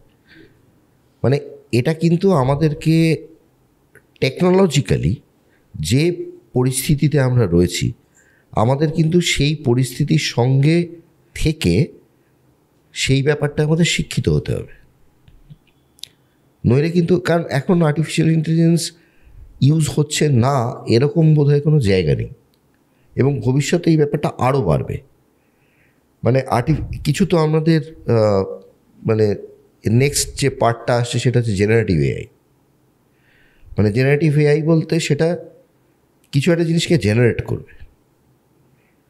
মানে এটা কিন্তু আমাদেরকে টেকনোলজিক্যালি যে পরিস্থিতিতে আমরা রয়েছি, আমাদের কিন্তু সেই পরিস্থিতির সঙ্গে থেকে সেই ব্যাপারটা আমাদের শিক্ষিত হতে হবে। নইলে কিন্তু, কারণ এখন আর্টিফিশিয়াল ইন্টেলিজেন্স ইউজ হচ্ছে না এরকম বোধহয় কোনো জায়গা নেই, এবং ভবিষ্যতে এই ব্যাপারটা আরও বাড়বে। মানে কিছু তো আমাদের মানে নেক্সট যে পার্টটা আসছে সেটা হচ্ছে জেনারেটিভ এআই। মানে জেনারেটিভ এআই বলতে সেটা কিছু একটা জিনিসকে জেনারেট করবে,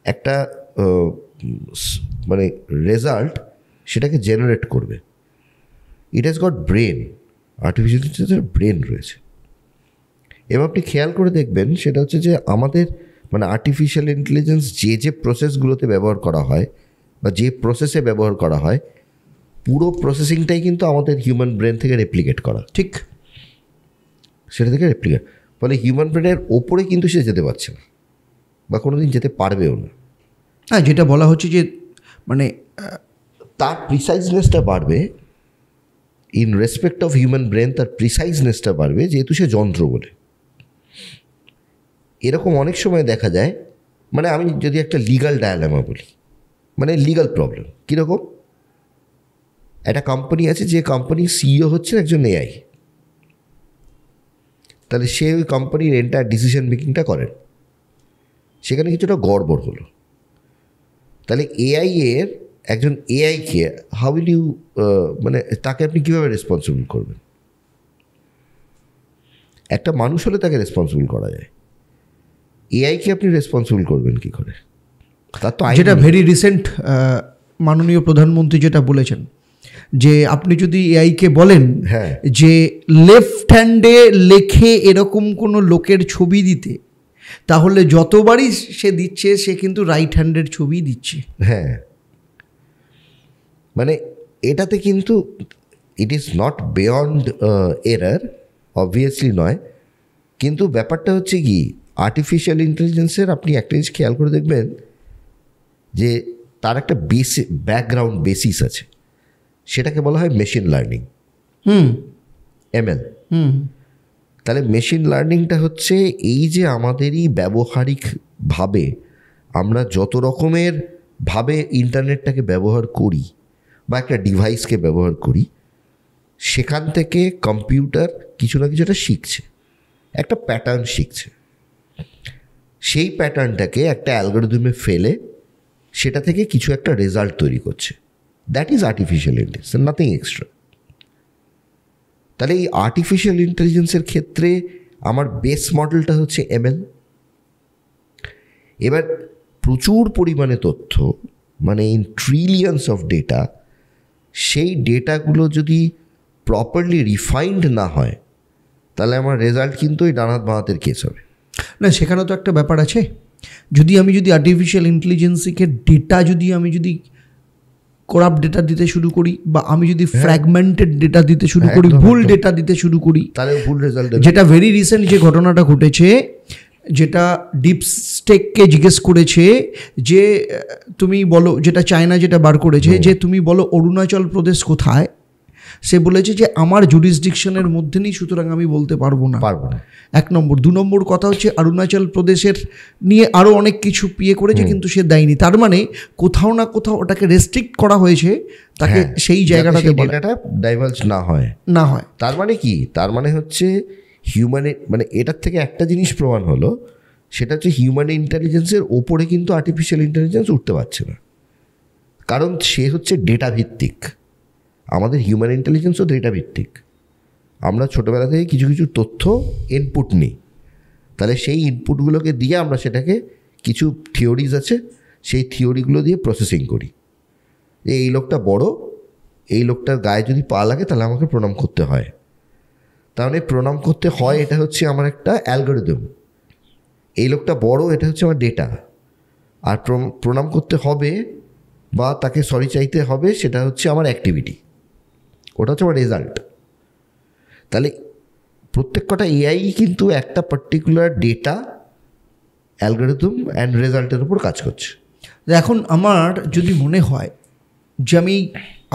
একটা মানে রেজাল্ট সেটাকে জেনারেট করবে। It has got brain, artificial ইন্টেলিজেন্সের ব্রেন রয়েছে। এবং আপনি খেয়াল করে দেখবেন সেটা হচ্ছে যে আমাদের মানে আর্টিফিশিয়াল ইন্টেলিজেন্স যে প্রসেসগুলোতে ব্যবহার করা হয় বা যে প্রসেসে ব্যবহার করা হয়, পুরো প্রসেসিংটাই কিন্তু আমাদের হিউম্যান ব্রেন থেকে রেপ্লিকেট করা। ঠিক, সেটা থেকে রেপ্লিকেট, ফলে হিউম্যান ব্রেনের ওপরে কিন্তু সে যেতে পারছে না বা কোনো দিন যেতে পারবেও না। হ্যাঁ, যেটা বলা হচ্ছে যে মানে তার প্রিসাইজনেসটা বাড়বে, in respect of human brain তার প্রিসাইজনেসটা বাড়বে, যেহেতু সে যন্ত্র বলে। এরকম অনেক সময় দেখা যায়, মানে আমি যদি একটা লিগাল ডায়ালেমা বলি, মানে লিগাল প্রবলেম কীরকম, একটা কোম্পানি আছে, যে কোম্পানির সিইও হচ্ছে একজন এআই, তাহলে সে ওই কোম্পানির এন্টায়ার ডিসিশন মেকিংটা করেন, সেখানে কিছুটা গড়বড় হলো, তাহলে এআই এর একজন এআইকে হাউ উইল ইউ মানে তাকে আপনি কীভাবে রেসপন্সিবল করবেন? একটা মানুষ হলে তাকে রেসপন্সিবল করা যায়, এআইকে আপনি রেসপন্সিবল করবেন কী করে? তার তো যেটা ভেরি রিসেন্ট মাননীয় প্রধানমন্ত্রী যেটা বলেছেন যে আপনি যদি এআইকে বলেন হ্যাঁ যে লেফট হ্যান্ডে লেখে এরকম কোনো লোকের ছবি দিতে, তাহলে যতবারই সে দিচ্ছে সে কিন্তু রাইট হ্যান্ডের ছবি দিচ্ছে। হ্যাঁ, মানে এটাতে কিন্তু it is not beyond error, obviously নয়, কিন্তু ব্যাপারটা হচ্ছে কি, আর্টিফিশিয়াল ইন্টেলিজেন্সের আপনি একটা জিনিস খেয়াল করে দেখবেন যে তার একটা ব্যাকগ্রাউন্ড বেসিস আছে, সেটাকে বলা হয় মেশিন লার্নিং, এমএল। তাহলে মেশিন লার্নিংটা হচ্ছে এই যে আমাদেরই ব্যবহারিকভাবে আমরা যত রকমের ভাবে ইন্টারনেটটাকে ব্যবহার করি বা একটা ডিভাইসকে ব্যবহার করি, সেখান থেকে কম্পিউটার কিছু না কিছুটা শিখছে, একটা প্যাটার্ন শিখছে, সেই প্যাটার্নটাকে একটা অ্যালগরিদমে ফেলে সেটা থেকে কিছু একটা রেজাল্ট তৈরি করছে। That is artificial intelligence, nothing extra. তাহলে এই আর্টিফিশিয়াল ইন্টেলিজেন্সের ক্ষেত্রে আমার বেস মডেলটা হচ্ছে এমএল। এবার প্রচুর পরিমাণে তথ্য, মানে ইন ট্রিলিয়ন্স অফ ডেটা, সেই ডেটাগুলো যদি প্রপারলি রিফাইন্ড না হয়, তাহলে আমার রেজাল্ট কিন্তু ওই ডান হাত বাঁ হাতের কেস হবে। না, সেখানে তো একটা ব্যাপার আছে, আমি যদি আর্টিফিশিয়াল ইন্টেলিজেন্সকে ডেটা আমি যদি করাপ্ট ডেটা দিতে শুরু করি, বা আমি যদি ফ্র্যাগমেন্টেড ডেটা দিতে শুরু করি, ভুল ডেটা দিতে শুরু করি, তাহলে ভুল রেজাল্ট। যেটা ভেরি রিসেন্ট যে ঘটনাটা ঘটেছে, যেটা ডিপস্টেককে জিজ্ঞেস করেছে যে তুমি বলো, যেটা চায়না যেটা বার করেছে যে তুমি বলো অরুণাচল প্রদেশ কোথায়, সে বলেছে যে আমার জুরিসডিকশনের মধ্যে নেই, সুতরাং আমি বলতে পারবো না। এক নম্বর। 2 নম্বর কথা হচ্ছে অরুণাচল প্রদেশের নিয়ে আরও অনেক কিছু করেছে, কিন্তু সে দেয়নি। তার মানে কোথাও না কোথাও ওটাকে রেস্ট্রিক্ট করা হয়েছে, তাকে সেই জায়গাটাতে ডেটাটা ডাইভার্জ না হয়। তার মানে কি? তার মানে হচ্ছে মানে এটার থেকে একটা জিনিস প্রমাণ হলো, সেটা হচ্ছে হিউম্যান ইন্টেলিজেন্সের ওপরে কিন্তু আর্টিফিশিয়াল ইন্টেলিজেন্স উঠতে পারছে না, কারণ সে হচ্ছে ডেটা ভিত্তিক। আমাদের হিউম্যান ইন্টেলিজেন্সও ডেটা ভিত্তিক। আমরা ছোটোবেলা থেকে কিছু কিছু তথ্য ইনপুট নিই, তাহলে সেই ইনপুটগুলোকে দিয়ে আমরা সেটাকে কিছু থিওরিজ আছে, সেই থিওরিগুলো দিয়ে প্রসেসিং করি, যে এই লোকটা বড়, এই লোকটার গায়ে যদি পা লাগে তাহলে আমাকে প্রণাম করতে হয়। তাহলে প্রণাম করতে হয়, এটা হচ্ছে আমার একটা অ্যালগরিদম। এই লোকটা বড়, এটা হচ্ছে আমার ডেটা। আর প্রণাম করতে হবে বা তাকে সরি চাইতে হবে, সেটা হচ্ছে আমার অ্যাক্টিভিটি, ওটা হচ্ছে আমার রেজাল্ট। তাহলে প্রত্যেক কটা এআই কিন্তু একটা পার্টিকুলার ডেটা, অ্যালগরিদম অ্যান্ড রেজাল্টের উপর কাজ করছে। এখন আমার যদি মনে হয় যে আমি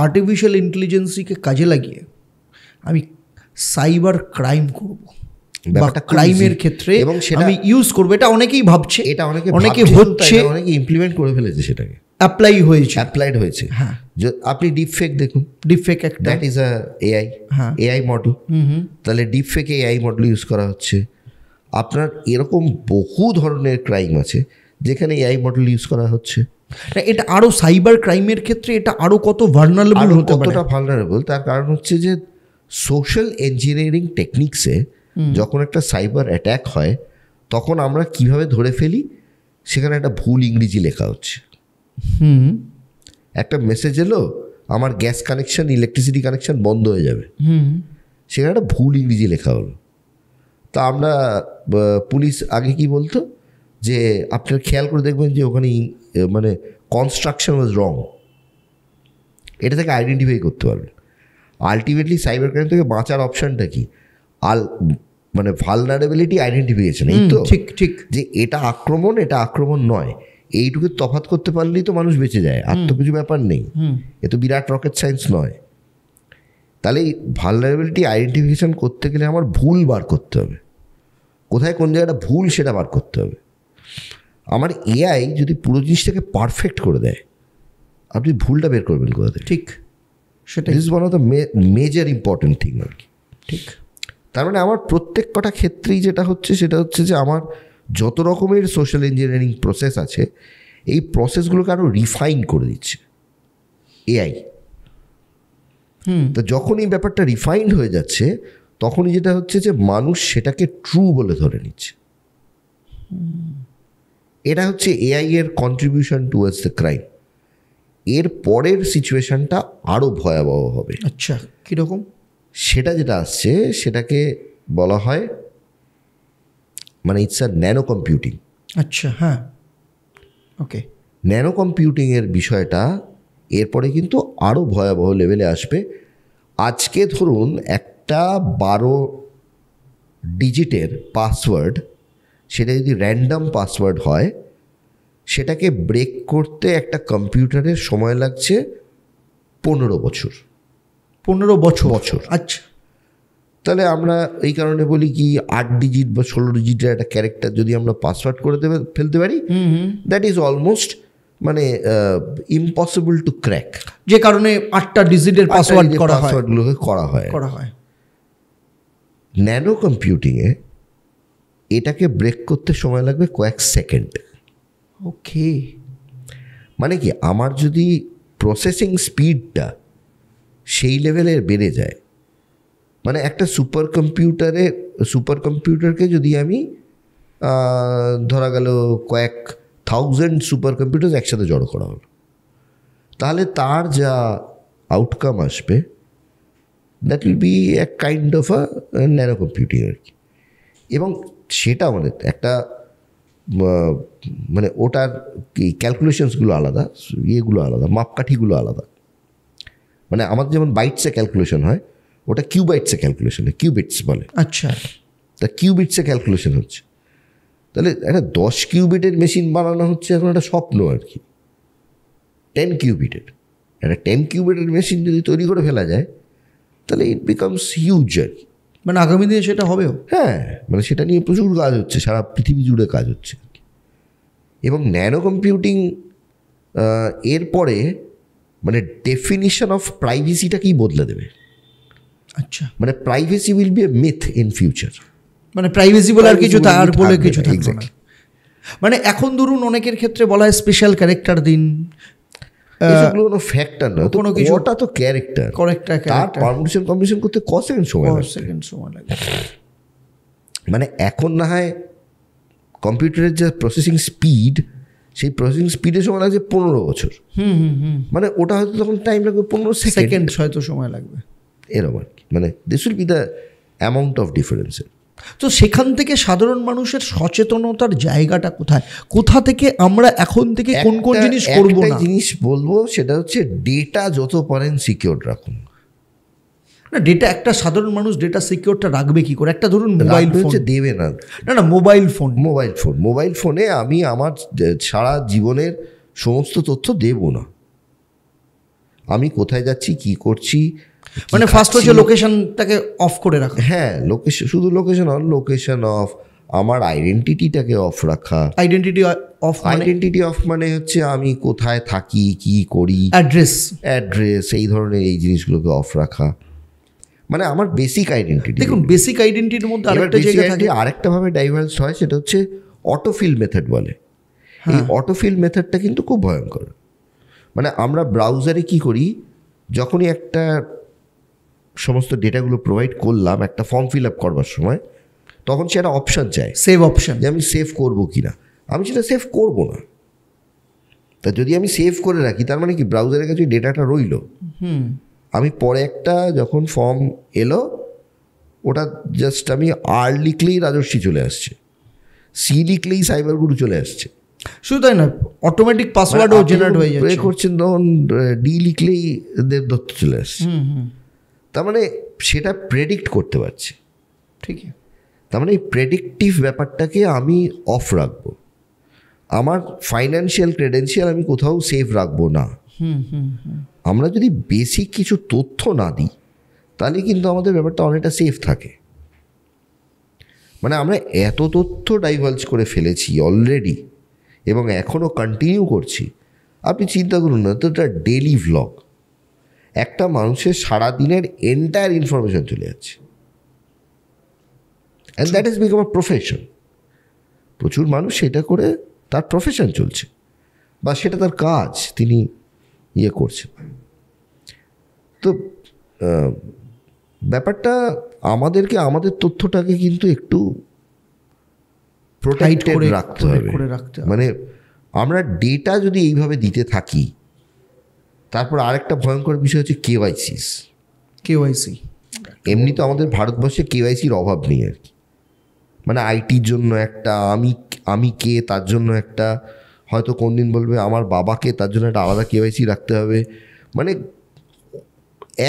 আর্টিফিশিয়াল ইন্টেলিজেন্সকে কাজে লাগিয়ে আমি সাইবার ক্রাইম করব, বা ক্রাইমের ক্ষেত্রে আমি ইউজ করবো, এটা অনেকেই ভাবছে, এটা অনেকে হচ্ছে, অনেকে ইমপ্লিমেন্ট করে ফেলেছে, সেটাকে অ্যাপ্লাইড হয়েছে। হ্যাঁ, আপনি ডিপফেক দেখুন, ডিপফেক একটা that is a AI model. তাহলে ডিপফেকে এআই মডেল ইউজ করা হচ্ছে। আপনার এরকম বহু ধরনের ক্রাইম আছে যেখানে এআই মডেল ইউজ করা হচ্ছে। না, এটা আরও সাইবার ক্রাইমের ক্ষেত্রে এটা আরও কত ভালনারেবল হতে পারে? কতটা ভালনারেবল তার কারণ হচ্ছে যে সোশ্যাল ইঞ্জিনিয়ারিং টেকনিক্সে যখন একটা সাইবার অ্যাট্যাক হয় তখন আমরা কিভাবে ধরে ফেলি সেখানে একটা ভুল ইংরেজি লেখা হচ্ছে। একটা মেসেজ এলো আমার গ্যাস কানেকশন ইলেকট্রিসিটি কানেকশন বন্ধ হয়ে যাবে, সেখানে একটা ভুল ইংরেজি লেখা হলো। তা আমরা পুলিশ আগে কি বলতো যে আপনার খেয়াল করে দেখবেন যে ওখানে মানে কনস্ট্রাকশন ওয়াজ রং, এটা থেকে আইডেন্টিফাই করতে পারবেন। আলটিমেটলি সাইবার ক্রাইম থেকে বাঁচার অপশানটা কি? মানে ভালনারেবিলিটি আইডেন্টিফিকেশন, এই তো ঠিক ঠিক, যে এটা আক্রমণ নয়, এইটুকু তফাৎ করতে পারলেই তো মানুষ বেঁচে যায়, আর তো কিছু ব্যাপার নেই, এ তো বিরাট রকেট সায়েন্স নয়। তাহলে এই ভালনারেবিলিটি আইডেন্টিফিকেশন করতে গেলে আমার ভুল বার করতে হবে, কোথায় কোন জায়গাটা ভুল সেটা বার করতে হবে। আমার এআই যদি পুরো জিনিসটাকে পারফেক্ট করে দেয়, আপনি ভুলটা বের করবেন কোথা থেকে? ঠিক, সেটা this is one of the major important thing আর কি। ঠিক। তার মানে আমার প্রত্যেক কটা ক্ষেত্রেই যেটা হচ্ছে সেটা হচ্ছে যে আমার যত রকমের সোশ্যাল ইঞ্জিনিয়ারিং প্রসেস আছে এই প্রসেসগুলোকে আরও রিফাইন করে দিচ্ছে এআই। তো যখন এই ব্যাপারটা রিফাইন্ড হয়ে যাচ্ছে তখনই যেটা হচ্ছে যে মানুষ সেটাকে ট্রু বলে ধরে নিচ্ছে। এটা হচ্ছে এআই এর কন্ট্রিবিউশন টুয়ার্ডস দ্য ক্রাইম। এর পরের সিচুয়েশনটা আরও ভয়াবহ হবে। আচ্ছা, কীরকম? সেটা যেটা আসছে সেটাকে বলা হয় মানে ইটস আ ন্যানো কম্পিউটিং। আচ্ছা, হ্যাঁ, ওকে। ন্যানো কম্পিউটিংয়ের বিষয়টা এরপরে কিন্তু আরও ভয়াবহ লেভেলে আসবে। আজকে ধরুন একটা 12 ডিজিটের পাসওয়ার্ড, সেটা যদি র্যান্ডম পাসওয়ার্ড হয়, সেটাকে ব্রেক করতে একটা কম্পিউটারের সময় লাগছে 15 বছর। 15 বছর? আচ্ছা। তাহলে আমরা এই কারণে বলি কি 8 ডিজিট বা 16 ডিজিটের একটা ক্যারেক্টার যদি আমরা পাসওয়ার্ড করে ফেলতে পারি, দ্যাট ইজ অলমোস্ট মানে ইম্পসিবল টু ক্র্যাক। যে কারণে 8টা ডিজিটের পাসওয়ার্ডগুলোকে করা হয়। ন্যানো কম্পিউটিংয়ে এটাকে ব্রেক করতে সময় লাগবে কয়েক সেকেন্ড। ওকে। মানে কি আমার যদি প্রসেসিং স্পিডটা সেই লেভেলের বেড়ে যায়, মানে একটা সুপার কম্পিউটারকে যদি আমি ধরা গেল কয়েক 1000 সুপার কম্পিউটার একসাথে জড়ো করা হলো, তাহলে তার যা আউটকাম আসবে that will be a kind of a nano computing আর কি। এবং সেটা মানে একটা মানে ওটার কি ক্যালকুলেশনসগুলো আলাদা, ইয়েগুলো আলাদা, মাপকাঠিগুলো আলাদা। মানে আমাদের যেমন বাইটসে ক্যালকুলেশন হয়, ওটা কিউবাইটসে ক্যালকুলেশন হয়, কিউবিটস বলে। আচ্ছা, তা কিউবিটসে ক্যালকুলেশন হচ্ছে। তাহলে একটা 10 কিউবিটের মেশিন বানানো হচ্ছে এখন একটা স্বপ্ন আর কি। 10 কিউবিটের একটা 10 কিউবিটের মেশিন যদি তৈরি করে ফেলা যায় তাহলে ইট বিকামস হিউজ আর কি। মানে আগামী দিনে সেটা হবেও। হ্যাঁ, মানে সেটা নিয়ে প্রচুর কাজ হচ্ছে, সারা পৃথিবী জুড়ে কাজ হচ্ছে। এবং ন্যানো কম্পিউটিং এরপরে মানে ডেফিনিশন অফ প্রাইভেসিটাকেই বদলে দেবে। আচ্ছা, মানে privacy will be A myth in future. মানে প্রাইভেসি বলে আর কিছু তার বলে কিছু থাকবে না। মানে এখন ধরুন অনেকের ক্ষেত্রে বলা হয় স্পেশাল ক্যারেক্টার দিন, এগুলো কোনো ফ্যাক্টর নয়, কোনো কিছু, ওটা তো ক্যারেক্টার। তার পারমিশন কম্বিনেশন করতে ক সেকেন্ড সময় লাগে। মানে এখন না হয় কম্পিউটারের যে প্রসেসিং স্পিড, সেই প্রসেসিং স্পিডের সময় লাগছে 15 বছর। মানে ওটা হয়তো তখন টাইম লাগবে 15 সেকেন্ড হয়তো সময় লাগবে এরকম আর কি। মানে this will be the amount of difference. তো সেখান থেকে সাধারণ মানুষের সচেতনতার জায়গাটা কোথায়, কোথা থেকে আমরা এখন থেকে কোন কোন জিনিস করবো না? জিনিস বলবো সেটা হচ্ছে ডেটা যত পারেন সিকিউর রাখুন। না, ডেটা একটা সাধারণ মানুষ ডেটা সিকিউরটা রাখবে কি করে? একটা ধরুন মোবাইল ফোন দেবে না, না মোবাইল ফোনে আমি আমার সারা জীবনের সমস্ত তথ্য দেব না। আমি কোথায় যাচ্ছি, কি করছি, মানে ফার্স্ট হচ্ছে লোকেশনটাকে অফ করে রাখা। হ্যাঁ, শুধু লোকেশন অফ, আমার আইডেন্টিটিটাকে অফ রাখা। আইডেন্টিটি অফ মানে হচ্ছে আমি কোথায় থাকি, কি করি, অ্যাড্রেস, এই ধরনের এই জিনিসগুলোকে অফ রাখা। মানে আমার বেসিক আইডেন্টিটি। দেখুন, বেসিক আইডেন্টিটির মধ্যে আরেকটা জায়গা থাকে, আরেকটা ভাবে ডাইভার্স হয়, সেটা হচ্ছে অটোফিল মেথড বলে। এই অটোফিল মেথডটা কিন্তু খুব ভয়ঙ্কর। মানে আমরা ব্রাউজারে কি করি, যখনই একটা সমস্ত ডেটাগুলো প্রোভাইড করলাম একটা ফর্ম ফিল আপ করবার সময়, তখন সে একটা অপশান চায়, সেভ অপশান, যে আমি সেভ করবো কি না। আমি সেটা সেভ করবো না। তা যদি আমি সেভ করে রাখি, তার মানে কি ব্রাউজারের কাছে ডেটাটা রইল। আমি পরে একটা যখন ফর্ম এলো, ওটা জাস্ট আমি আর লিখলেই রাজস্বী চলে আসছে, সি লিখলেই সাইবার গুরু চলে আসছে। শুধু তাই না, অটোমেটিক পাসওয়ার্ডও জেনারেট হয়ে যাচ্ছে। প্রে করছেন তখন ডি লিখলেই দেবদত্ত চলে আসছে। তার মানে সেটা প্রেডিক্ট করতে পারছে। ঠিক, তার মানে এই প্রেডিক্টিভ ব্যাপারটাকে আমি অফ রাখবো। আমার ফাইন্যান্সিয়াল ক্রেডেন্সিয়াল আমি কোথাও সেভ রাখবো না। আমরা যদি বেসিক কিছু তথ্য না দিই, তাহলে কিন্তু আমাদের ব্যাপারটা অনেকটা সেফ থাকে। মানে আমরা এত তথ্য ডাইভালজ করে ফেলেছি অলরেডি, এবং এখনও কন্টিনিউ করছি। আপনি চিন্তা করুন না, তো এটা ডেলি ভ্লগ, একটা মানুষের সারাদিনের এন্টায়ার ইনফরমেশন চলে যাচ্ছে, and that is become a profession. প্রচুর মানুষ সেটা করে তার প্রফেশন চলছে, বা সেটা তার কাজ, তিনি ইয়ে করছেন। তো ব্যাপারটা আমাদেরকে আমাদের তথ্যটাকে কিন্তু একটু প্রোটেক্টেড রাখতে হবে। মানে আমরা ডেটা যদি এইভাবে দিতে থাকি, তারপর আরেকটা ভয়ঙ্কর বিষয় হচ্ছে কেওয়াইসি। এমনি তো আমাদের ভারতবর্ষে কেওয়াইসির অভাব নেই আর কি। মানে আইটির জন্য একটা, আমি কে তার জন্য একটা, হয়তো কোন দিন বলবে আমার বাবাকে, তার জন্য একটা আলাদা কেওয়াইসি রাখতে হবে। মানে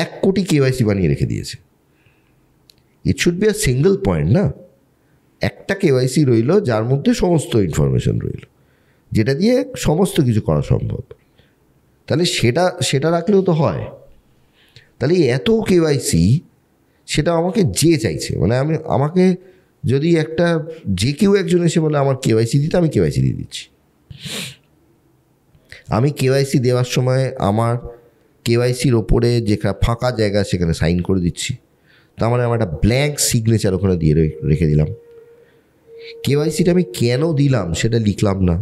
1 কোটি কেওয়াইসি বানিয়ে রেখে দিয়েছে। It should be a single point, না একটা কেওয়াইসি রইল যার মধ্যে সমস্ত ইনফরমেশন রইল, যেটা দিয়ে সমস্ত কিছু করা সম্ভব। তাহলে সেটা রাখলেও তো হয়। তাহলে এত কেওয়াইসি, সেটা আমাকে যে চাইছে, মানে আমাকে যদি একটা যে কেউ একজন এসে বলে আমার কেওয়াইসি দিতে, আমি কেওয়াইসি দিয়ে দিচ্ছি। আমি কেওয়াইসি দেওয়ার সময় আমার কেওয়াইসির ওপরে যেখানে ফাঁকা জায়গা সেখানে সাইন করে দিচ্ছি। তার মানে আমার একটা ব্ল্যাঙ্ক সিগনেচার ওখানে দিয়ে রেখে দিলাম। কেওয়াইসিটা আমি কেন দিলাম সেটা লিখলাম না,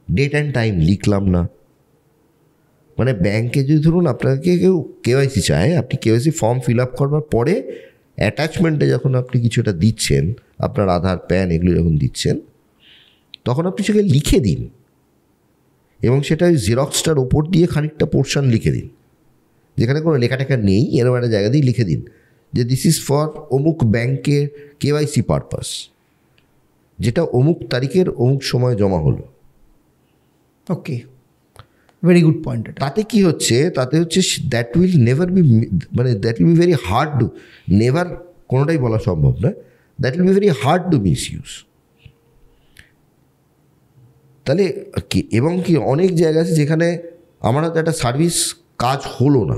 ডেট অ্যান্ড টাইম লিখলাম না। মানে ব্যাংকে যদি ধরুন আপনাকে কেউ কেওয়াইসি চায়, আপনি কেওয়াইসি ফর্ম ফিল আপ করবার পরে অ্যাটাচমেন্টে যখন আপনি কিছুটা দিচ্ছেন, আপনার আধার, প্যান এগুলো যখন দিচ্ছেন, তখন আপনি সেখানে লিখে দিন, এবং সেটা ওই জেরক্সটার ওপর দিয়ে খানিকটা পোর্শন লিখে দিন, যেখানে কোনো লেখাটেখা নেই, এরকম একটা জায়গা দিয়ে লিখে দিন যে দিস ইজ ফর অমুক ব্যাংকের কেওয়াইসি পারপাস, যেটা অমুক তারিখের অমুক সময় জমা হলো। ওকে, ভেরি গুড পয়েন্ট। তাতে কি হচ্ছে, তাতে হচ্ছে দ্যাট উইল নেভার বি, মানে that will be very hard to, never কোনোটাই বলা সম্ভব না, that will be very hard to miss use. তাহলে এবং কি অনেক জায়গা আছে যেখানে আমার হয়তো একটা সার্ভিস কাজ হলো না,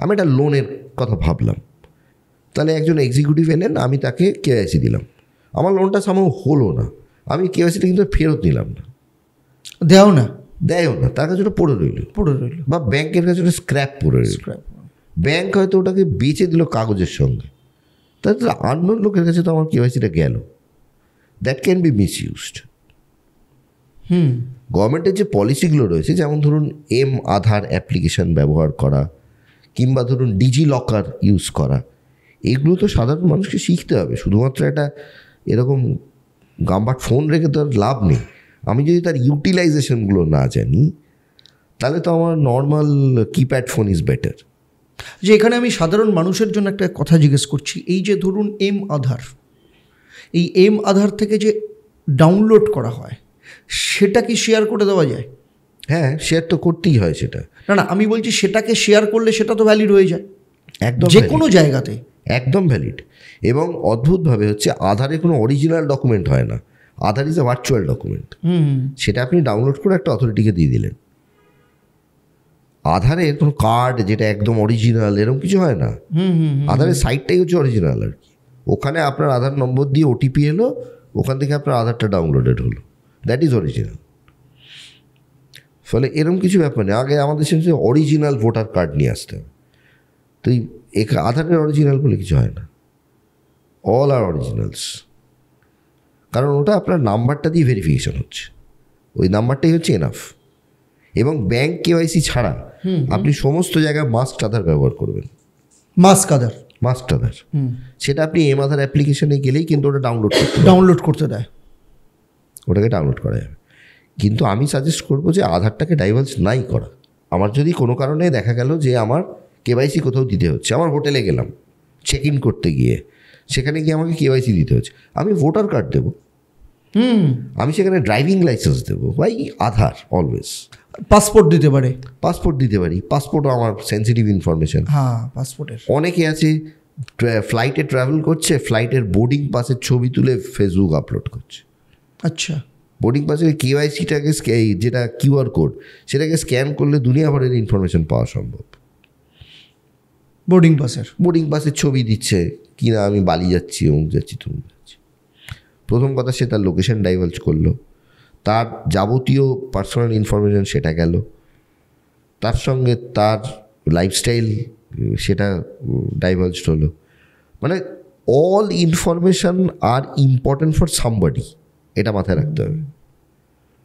আমি একটা লোনের কথা ভাবলাম, তাহলে একজন এক্সিকিউটিভ এলেন, আমি তাকে কেওয়াইসি দিলাম, আমার লোনটা সামহ হলো না, আমি কেওয়াইসিটা কিন্তু ফেরত নিলাম না, দেও না, তার কাছে ওটা পড়ে রইল, বা ব্যাংকের কাছে ওটা স্ক্র্যাপ পড়ে রইল। ব্যাংক হয়তো ওটাকে বেচে দিল কাগজের সঙ্গে, তাহলে আননোন লোকের কাছে তো আমার কেওয়াইসিটা গেল। That can be miss used. গভর্নমেন্টের যে পলিসিগুলো রয়েছে, যেমন ধরুন আধার অ্যাপ্লিকেশন ব্যবহার করা, কিংবা ধরুন ডিজি লকার ইউজ করা, এগুলো তো সাধারণ মানুষকে শিখতে হবে। শুধুমাত্র একটা এরকম গাম্বাট ফোন রেখে তো আর লাভ নেই। আমি যদি তার ইউটিলাইজেশনগুলো না জানি, তাহলে তো আমার normal keypad phone is better. যে এখানে আমি সাধারণ মানুষের জন্য একটা কথা জিজ্ঞেস করছি, এই যে ধরুন আধার, এই আধার থেকে যে ডাউনলোড করা হয়, সেটা কি শেয়ার করে দেওয়া যায়? হ্যাঁ, শেয়ার তো করতেই হয় সেটা। না, আমি বলছি সেটাকে শেয়ার করলে সেটা তো ভ্যালিড হয়ে যায় একদম, যে কোনো জায়গাতে, একদম ভ্যালিড। এবং অদ্ভুতভাবে হচ্ছে আধারে কোনো অরিজিনাল ডকুমেন্ট হয় না, আধার ইজ এ ভার্চুয়াল ডকুমেন্ট। সেটা আপনি ডাউনলোড করে একটা অথরিটিকে দিয়ে দিলেন। আধারের কোনো কার্ড যেটা একদম অরিজিনাল এরকম কিছু হয় না। আধারের সাইটটাই হচ্ছে অরিজিনাল আর কি। ওখানে আপনার আধার নম্বর দিয়ে ওটিপি এলো, ওখান থেকে আপনার আধারটা ডাউনলোডেড হলো, দ্যাট ইজ অরিজিনাল। ফলে এরকম কিছু ব্যাপার নেই। আগে আমাদের সে অরিজিনাল ভোটার কার্ড নিয়ে আসতে হবে, তো আধারের অরিজিনাল বলে কিছু হয় না, অল আর অরিজিনালস। কারণ ওটা আপনার নাম্বারটা দিয়ে ভেরিফিকেশন হচ্ছে, ওই নাম্বারটাই হচ্ছে এনাফ। এবং ব্যাংক কেওয়াইসি ছাড়া আপনি সমস্ত জায়গায় মাস্ট আধার ব্যবহার করবেন। মাস্ক আধার, মাস্ট আধার, সেটা আপনি এম আধার অ্যাপ্লিকেশনে গেলেই কিন্তু ওটা ডাউনলোড করতে দেয়, ওটাকে ডাউনলোড করা যাবে। কিন্তু আমি সাজেস্ট করবো যে আধারটাকে ডাইভালজ নাই করা। আমার যদি কোনো কারণে দেখা গেল যে আমার কেওয়াইসি কোথাও দিতে হচ্ছে, আমার হোটেলে গেলাম চেক ইন করতে গিয়ে, সেখানে গিয়ে আমাকে কেওয়াইসি দিতে হচ্ছে, আমি ভোটার কার্ড দেবো, আমি সেখানে ড্রাইভিং লাইসেন্স দেবো, বাই আধার অলওয়েজ। পাসপোর্ট দিতে পারে, পাসপোর্ট দিতে পারি, পাসপোর্টও আমার সেন্সিটিভ ইনফরমেশন। হ্যাঁ পাসপোর্টের। অনেকে আছে ফ্লাইটে ট্রাভেল করছে, ফ্লাইটের বোর্ডিং পাসের ছবি তুলে ফেসবুক আপলোড করছে। আচ্ছা, বোর্ডিং পাসের কেওয়াইসিটাকে যেটা কিউআর কোড, সেটাকে স্ক্যান করলে দুনিয়া ভরের ইনফরমেশন পাওয়া সম্ভব। বোর্ডিং পাসের ছবি দিচ্ছে কি না, আমি বালি যাচ্ছি, অমুক যাচ্ছি, তমুক যাচ্ছি। প্রথম কথা, সে তার লোকেশন ডাইভালজ করলো, তার যাবতীয় পার্সোনাল ইনফরমেশন সেটা গেল, তার সঙ্গে তার লাইফস্টাইল সেটা ডাইভালজ হলো। মানে all information are important for somebody, এটা মাথায় রাখতে হবে।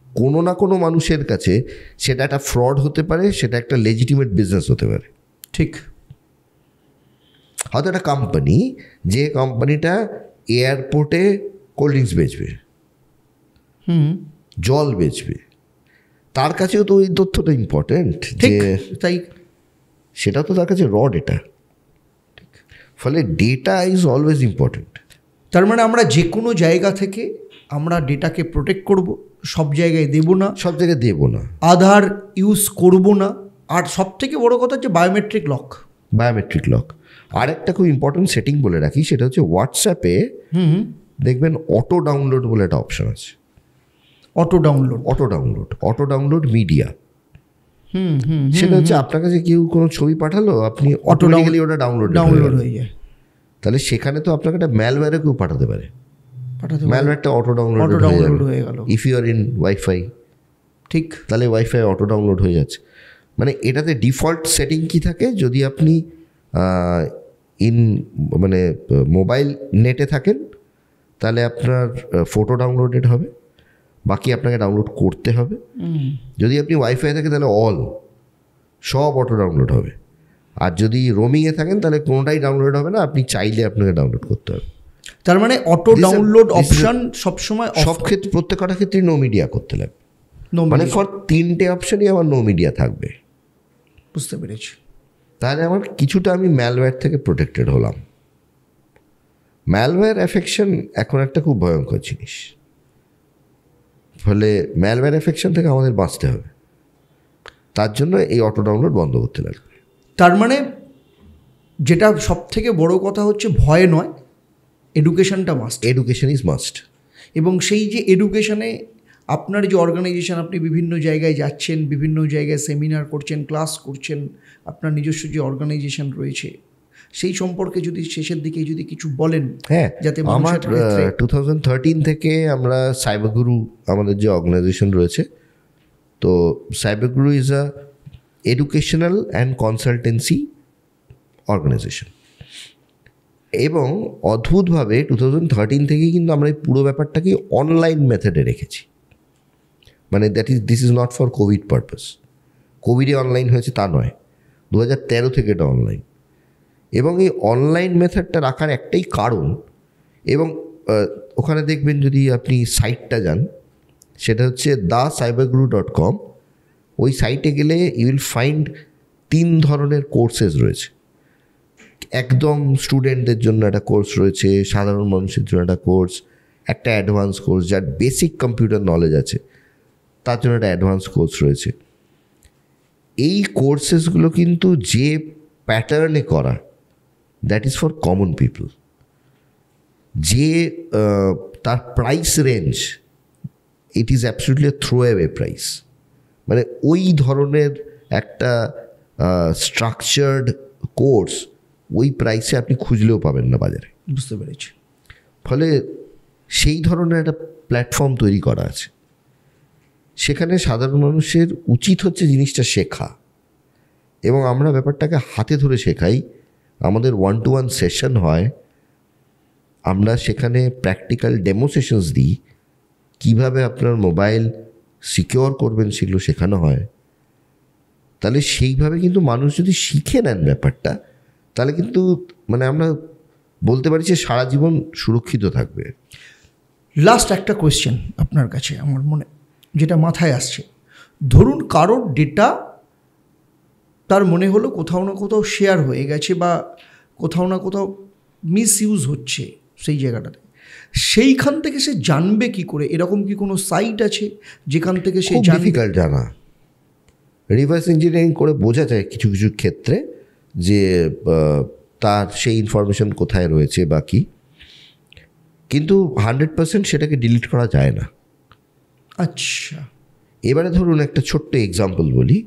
কোনো না কোনো মানুষের কাছে সেটা একটা ফ্রড হতে পারে, সেটা একটা লেজিটিমেট বিজনেস হতে পারে। ঠিক, হয়তো একটা কোম্পানি, যে কোম্পানিটা এয়ারপোর্টে কোল্ড ড্রিঙ্কস বেচবে, জল বেচবে, তার কাছেও তো ওই তথ্যটা ইম্পর্টেন্ট, যে তাই সেটা তো তার কাছে র ডেটা। ফলে ডেটা ইজ অলওয়েজ ইম্পর্টেন্ট। তার মানে আমরা যে কোনো জায়গা থেকে আমরা ডেটাকে প্রোটেক্ট করব, সব জায়গায় দেব না, সব জায়গায় দেবো না, আধার ইউজ করব না, আর সব থেকে বড় কথা হচ্ছে বায়োমেট্রিক লক। আর একটা খুব ইম্পর্টেন্ট সেটিং বলে রাখি, সেটা হচ্ছে হোয়াটসঅ্যাপে দেখবেন অটো ডাউনলোড বলে একটা অপশন আছে। অটো ডাউনলোড মিডিয়া, সেটা হচ্ছে আপনার কাছে কেউ কোনো ছবি পাঠালো, আপনি অটোমেটিক্যালি ওটা ডাউনলোড হয়ে যায়। তাহলে সেখানে তো আপনাকে একটা ম্যালওয়্যারও কেউ পাঠাতে পারে, ম্যালওয়্যারটা অটো ডাউনলোড হয়ে গেল। If you are in wifi, ঠিক, তাহলে ওয়াইফাই অটো ডাউনলোড হয়ে যাচ্ছে। মানে এটাতে ডিফল্ট সেটিং কি থাকে, যদি আপনি মানে মোবাইল নেটে থাকেন তাহলে আপনার ফটো ডাউনলোডেড হবে, বাকি আপনাকে ডাউনলোড করতে হবে। যদি আপনি ওয়াইফাই থাকে তাহলে সব অটো ডাউনলোড হবে। আর যদি রোমিংয়ে থাকেন তাহলে কোনোটাই ডাউনলোড হবে না, আপনি চাইলে আপনাকে ডাউনলোড করতে হবে। তার মানে অটো ডাউনলোড অপশন সবসময় সব ক্ষেত্রে, প্রত্যেকটা ক্ষেত্রে নো মিডিয়া করতে লাগবে। মানে ফর 3টে অপশনই আমার নো মিডিয়া থাকবে। বুঝতে পেরেছি। তাহলে আমার কিছুটা আমি ম্যালওয়্যার থেকে প্রোটেক্টেড হলাম। ম্যালওয়্যার অ্যাফেকশন এখন একটা খুব ভয়ঙ্কর জিনিস, ফলে ম্যালওয়্যার অ্যাফেকশন থেকে আমাদের বাঁচতে হবে। তার জন্য এই অটো ডাউনলোড বন্ধ করতে লাগবে। তার মানে যেটা সব থেকে বড় কথা হচ্ছে ভয় নয়, এডুকেশনটা মাস্ট। Education is must. এবং সেই যে এডুকেশনে আপনার যে অর্গানাইজেশন, আপনি বিভিন্ন জায়গায় যাচ্ছেন, বিভিন্ন জায়গায় সেমিনার করছেন, ক্লাস করছেন, আপনার নিজস্ব যে অর্গানাইজেশন রয়েছে সেই সম্পর্কে যদি শেষের দিকে যদি কিছু বলেন। হ্যাঁ, যাতে আমার 2013 থেকে আমরা সাইবার গুরু, আমাদের যে অর্গানাইজেশন রয়েছে, তো cyber guru is a educational and consultancy organization. এবং অদ্ভুতভাবে 2013 থেকেই কিন্তু আমরা এই পুরো ব্যাপারটাকে অনলাইন মেথডে রেখেছি। মানে this is not for Covid purpose. কোভিডে অনলাইন হয়েছে তা নয়, 2013 থেকে এটা অনলাইন। এবং এই অনলাইন মেথডটা রাখার একটাই কারণ, এবং ওখানে দেখবেন যদি আপনি সাইটটা যান, সেটা হচ্ছে thecyberguru.com। ওই সাইটে গেলে ইউ উইল ফাইন্ড 3 ধরনের কোর্সেস রয়েছে। একদম স্টুডেন্টদের জন্য একটা কোর্স রয়েছে, সাধারণ মানুষের জন্য একটা কোর্স, একটা অ্যাডভান্স কোর্স যার বেসিক কম্পিউটার নলেজ আছে তার জন্য একটা অ্যাডভান্স কোর্স রয়েছে। এই কোর্সেসগুলো কিন্তু যে প্যাটার্নে করা, that is for common people. যে তার price range, it is absolutely throw away price. মানে ওই ধরনের একটা স্ট্রাকচার্ড কোর্স ওই প্রাইসে আপনি খুঁজলেও পাবেন না বাজারে। বুঝতে পেরেছি। ফলে সেই ধরনের একটা প্ল্যাটফর্ম তৈরি করা আছে, সেখানে সাধারণ মানুষের উচিত হচ্ছে জিনিসটা শেখা, এবং আমরা ব্যাপারটাকে হাতে ধরে শেখাই। আমাদের 1-to-1 সেশন হয়, আমরা সেখানে প্র্যাকটিক্যাল ডেমোসেশনস দিই, কীভাবে আপনার মোবাইল সিকিওর করবেন সেগুলো শেখানো হয়, তাহলে সেইভাবে কিন্তু মানুষ যদি শিখে নেন ব্যাপারটা, তাহলে কিন্তু মানে আমরা বলতে পারি যে সারা জীবন সুরক্ষিত থাকবে। লাস্ট একটা কোয়েশ্চেন আপনার কাছে আমার মনে যেটা মাথায় আসছে, ধরুন কারোর ডেটা তার মনে হলো কোথাও না কোথাও শেয়ার হয়ে গেছে বা কোথাও না কোথাও মিসইউজ হচ্ছে সেই জায়গাটাতে, সেইখান থেকে সে জানবে কি করে? এরকম কি কোনো সাইট আছে যেখান থেকে সে জানবে? ডিফিকাল্ট জানা, রিভার্স ইঞ্জিনিয়ারিং করে বোঝা যায় কিছু কিছু ক্ষেত্রে যে তার সেই ইনফরমেশন কোথায় রয়েছে বা কি, কিন্তু 100% সেটাকে ডিলিট করা যায় না। আচ্ছা, এবারে ধরুন একটা ছোট্ট এক্সাম্পল বলি,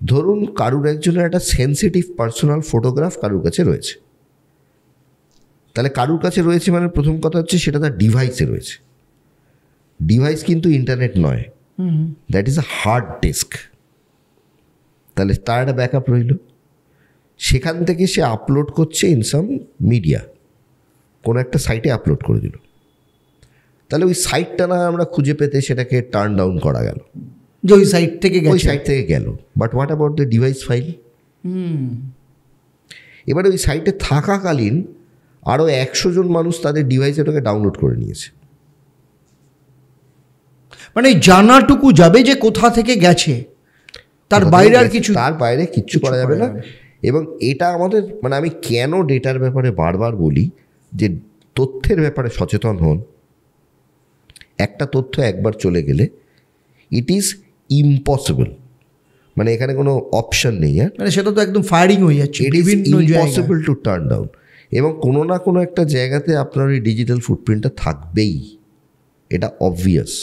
ধরুন কারুর একজনের একটা সেন্সিটিভ পার্সোনাল ফটোগ্রাফ কারুর কাছে রয়েছে, তাহলে কারুর কাছে রয়েছে মানে প্রথম কথা হচ্ছে সেটা তার ডিভাইসে রয়েছে। ডিভাইস কিন্তু ইন্টারনেট নয়, that is a hard disk. তাহলে তার একটা ব্যাকআপ রইল, সেখান থেকে সে আপলোড করছে ইন সাম মিডিয়া, কোনো একটা সাইটে আপলোড করে দিল, তাহলে ওই সাইটটা না আমরা খুঁজে পেতে সেটাকে টার্ন ডাউন করা গেল, যে ওই সাইট থেকে ওই সাইট থেকে গেল। But what about the device file? এবারে ওই সাইটে থাকাকালীন আরও 100 জন মানুষ তাদের ডিভাইসে ওটাকে ডাউনলোড করে নিয়েছে। মানে জানাটুকু যাবে যে কোথা থেকে গেছে, তার বাইরে আর কিছু, তার বাইরে কিচ্ছু করা যাবে না। এবং এটা আমাদের মানে আমি কেন ডেটার ব্যাপারে বারবার বলি যে তথ্যের ব্যাপারে সচেতন হন। একটা তথ্য একবার চলে গেলে ইট ইজ ইম্পসিবল, মানে এখানে কোনো অপশন নেই। মানে সেটা তো একদম ফায়ারিং হয়ে যাচ্ছে, it is impossible to turn down. এবং কোনো না কোনো একটা জায়গাতে আপনার ওই ডিজিটাল ফুটপ্রিন্টটা থাকবেই, এটা অবভিয়াস,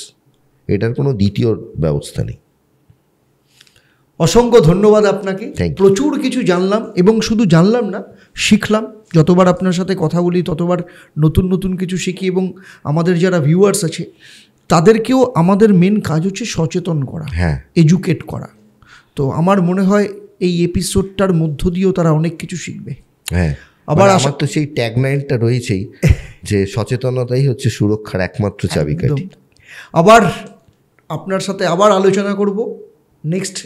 এটার কোনো দ্বিতীয় ব্যবস্থা নেই। অসংখ্য ধন্যবাদ আপনাকে, প্রচুর কিছু জানলাম এবং শুধু জানলাম না, শিখলাম। যতবার আপনার সাথে কথা বলি ততবার নতুন নতুন কিছু শিখি এবং আমাদের যারা ভিউয়ার্স আছে তাদেরকেও আমাদের মেন কাজ হচ্ছে সচেতন করা, এডুকেট করা। তো আমার মনে হয় এই এপিসোডটার মধ্য দিয়েও তারা অনেক কিছু শিখবে। হ্যাঁ, আবার আমার তো সেই ট্যাগলাইনটা রয়েছেই যে সচেতনতাই হচ্ছে সুরক্ষার একমাত্র চাবিকাঠি। আবার আপনার সাথে আবার আলোচনা করব নেক্সট,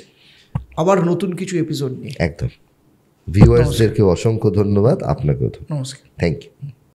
আবার নতুন কিছু এপিসোড নিয়ে। একদম। ভিউয়ার্সদেরকে অসংখ্য ধন্যবাদ, আপনাকেও নমস্কার, থ্যাংক ইউ।